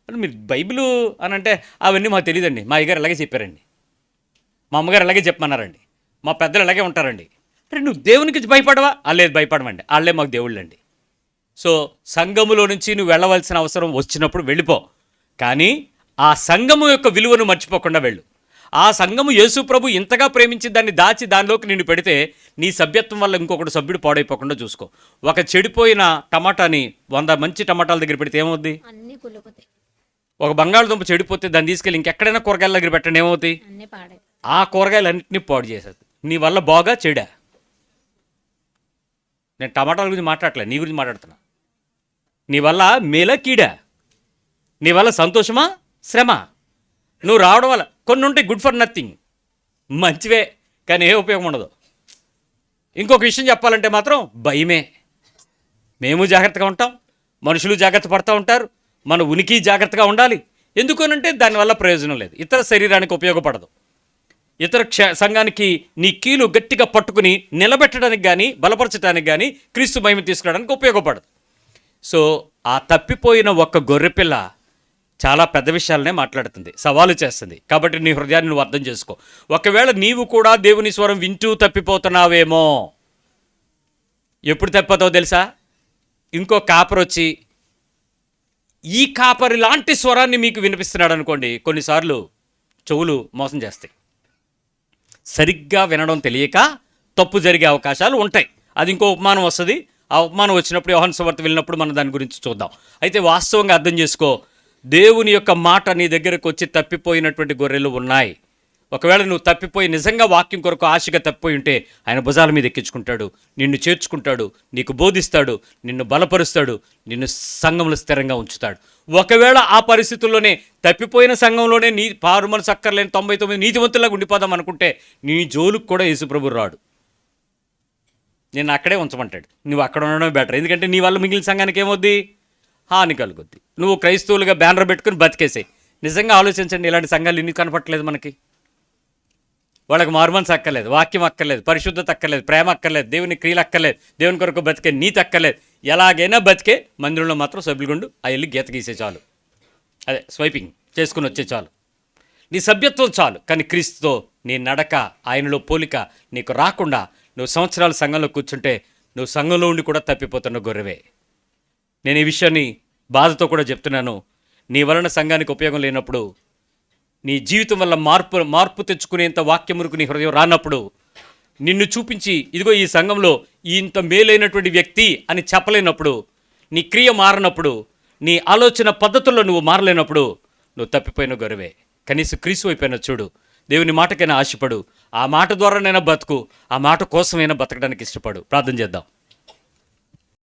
అంటే మీరు బైబిల్ అని అంటే అవన్నీ మాకు తెలియదండి, మా అయ్యగారు ఇలాగే చెప్పారండి, మా అమ్మగారు ఇలాగే చెప్పమన్నారండి, మా పెద్దలు ఇలాగే ఉంటారండి. అంటే నువ్వు దేవునికి భయపడవా? లేదు, భయపడమండి, వాళ్ళే మాకు దేవుళ్ళండి. సో సంఘములో నుంచి నువ్వు వెళ్ళవలసిన అవసరం వచ్చినప్పుడు వెళ్ళిపో, కానీ ఆ సంఘము యొక్క విలువను మర్చిపోకుండా వెళ్ళు. ఆ సంఘము యేసు ప్రభు ఇంతగా ప్రేమించి దాన్ని దాచి దానిలోకి నిన్ను పెడితే నీ సభ్యత్వం వల్ల ఇంకొకటి సభ్యుడు పాడైపోకుండా చూసుకో. ఒక చెడిపోయిన టమాటాని 100 మంచి టమాటాల దగ్గర పెడితే ఏమవుద్ది? ఒక బంగాళదుంప చెడిపోతే దాన్ని తీసుకెళ్ళి ఇంకెక్కడైనా కూరగాయల దగ్గర పెట్టండి, ఏమవుతాయి? ఆ కూరగాయలన్నింటినీ పాడు చేసేది. నీ వల్ల బాగా చెడా? నేను టమాటాల గురించి మాట్లాడలే, నీ గురించి మాట్లాడుతున్నా. నీ వల్ల మేలా కీడా? నీ వల్ల సంతోషమా శ్రమ? నువ్వు రావడం వల్ల కొన్ని ఉంటాయి గుడ్ ఫర్ నథింగ్, మంచివే కానీ ఏ ఉపయోగం ఉండదు. ఇంకొక విషయం చెప్పాలంటే మాత్రం భయమే. మేము జాగ్రత్తగా ఉంటాం, మనుషులు జాగ్రత్త పడుతూ ఉంటారు, మన ఉనికి జాగ్రత్తగా ఉండాలి. ఎందుకనంటే దానివల్ల ప్రయోజనం లేదు, ఇతర శరీరానికి ఉపయోగపడదు, ఇతర సంఘానికి నీ కీలు గట్టిగా పట్టుకుని నిలబెట్టడానికి కానీ బలపరచడానికి కానీ క్రీస్తు మహిమ తీసుకురావడానికి ఉపయోగపడదు. సో ఆ తప్పిపోయిన ఒక్క గొర్రెపిల్ల చాలా పెద్ద విషయాలనే మాట్లాడుతుంది, సవాలు చేస్తుంది. కాబట్టి నీ హృదయాన్ని నువ్వు అర్థం చేసుకో. ఒకవేళ నీవు కూడా దేవుని స్వరం వింటూ తప్పిపోతున్నావేమో, ఎప్పుడు తప్పిపోతావో తెలుసా? ఇంకో కాపరి వచ్చి ఈ కాపరి లాంటి స్వరాన్ని మీకు వినిపిస్తున్నాడు అనుకోండి, కొన్నిసార్లు చెవులు మోసం చేస్తాయి. సరిగ్గా వినడం తెలియక తప్పు జరిగే అవకాశాలు ఉంటాయి. అది ఇంకో ఉపమానం వస్తుంది, ఆ అవమానం వచ్చినప్పుడు యోహాను సువార్త వెళ్ళినప్పుడు మనం దాని గురించి చూద్దాం. అయితే వాస్తవంగా అర్థం చేసుకో, దేవుని యొక్క మాట నీ దగ్గరకు వచ్చి తప్పిపోయినటువంటి గొర్రెలు ఉన్నాయి. ఒకవేళ నువ్వు తప్పిపోయి నిజంగా వాక్యం కొరకు ఆశగా తప్పిపోయి ఉంటే ఆయన భుజాల మీద ఎక్కించుకుంటాడు, నిన్ను చేర్చుకుంటాడు, నీకు బోధిస్తాడు, నిన్ను బలపరుస్తాడు, నిన్ను సంఘంలో స్థిరంగా ఉంచుతాడు. ఒకవేళ ఆ పరిస్థితుల్లోనే తప్పిపోయిన సంఘంలోనే నీ పారు మనసు అక్కర్లేని 99 నీతివంతులాగా ఉండిపోదాం అనుకుంటే నీ జోలుకు కూడా యేసుప్రభు రాడు. నేను అక్కడే ఉంచమంటాడు. నువ్వు అక్కడ ఉండడమే బెటర్. ఎందుకంటే నీ వల్ల మిగిలిన సంఘానికి ఏమవుద్ది? హాని కలుగుద్ది. నువ్వు క్రైస్తవులుగా బ్యానర్ పెట్టుకుని బతికేసాయి. నిజంగా ఆలోచించండి, ఇలాంటి సంఘాలు ఇన్ని కనపట్లేదు మనకి. వాళ్ళకి మారుమనసు అక్కర్లేదు, వాక్యం అక్కర్లేదు, పరిశుద్ధత అక్కర్లేదు, ప్రేమ అక్కర్లేదు, దేవుని క్రియలు అక్కర్లేదు, దేవుని కొరకు బతికే నీతి అక్కర్లేదు. ఎలాగైనా బతికే మందిరంలో మాత్రం సభ్యులుగుండు, ఆ వెళ్ళి గీత గీసే చాలు, అదే స్వైపింగ్ చేసుకుని వచ్చే చాలు, నీ సభ్యత్వం చాలు. కానీ క్రీస్తుతో నీ నడక, ఆయనలో పోలిక నీకు రాకుండా నువ్వు సంవత్సరాల సంఘంలో కూర్చుంటే నువ్వు సంఘంలో ఉండి కూడా తప్పిపోతున్న గొర్రెవే. నేను ఈ విషయాన్ని బాధతో కూడా చెప్తున్నాను. నీ వలన సంఘానికి ఉపయోగం లేనప్పుడు, నీ జీవితం వల్ల మార్పు తెచ్చుకునేంత వాక్యములకు నీ హృదయం రానప్పుడు, నిన్ను చూపించి ఇదిగో ఈ సంఘంలో ఇంత మేలైనటువంటి వ్యక్తి అని చెప్పలేనప్పుడు, నీ క్రియ మారినప్పుడు, నీ ఆలోచన పద్ధతుల్లో నువ్వు మారలేనప్పుడు నువ్వు తప్పిపోయిన గొర్రెవే. కనీసం క్రీస్తు వైపోయినా చూడు, దేవుని మాటకైనా ఆశపడు, ఆ మాట ద్వారానైనా బతుకు, ఆ మాట కోసమైనా బతకడానికి ఇష్టపడు. ప్రార్థన చేద్దాం.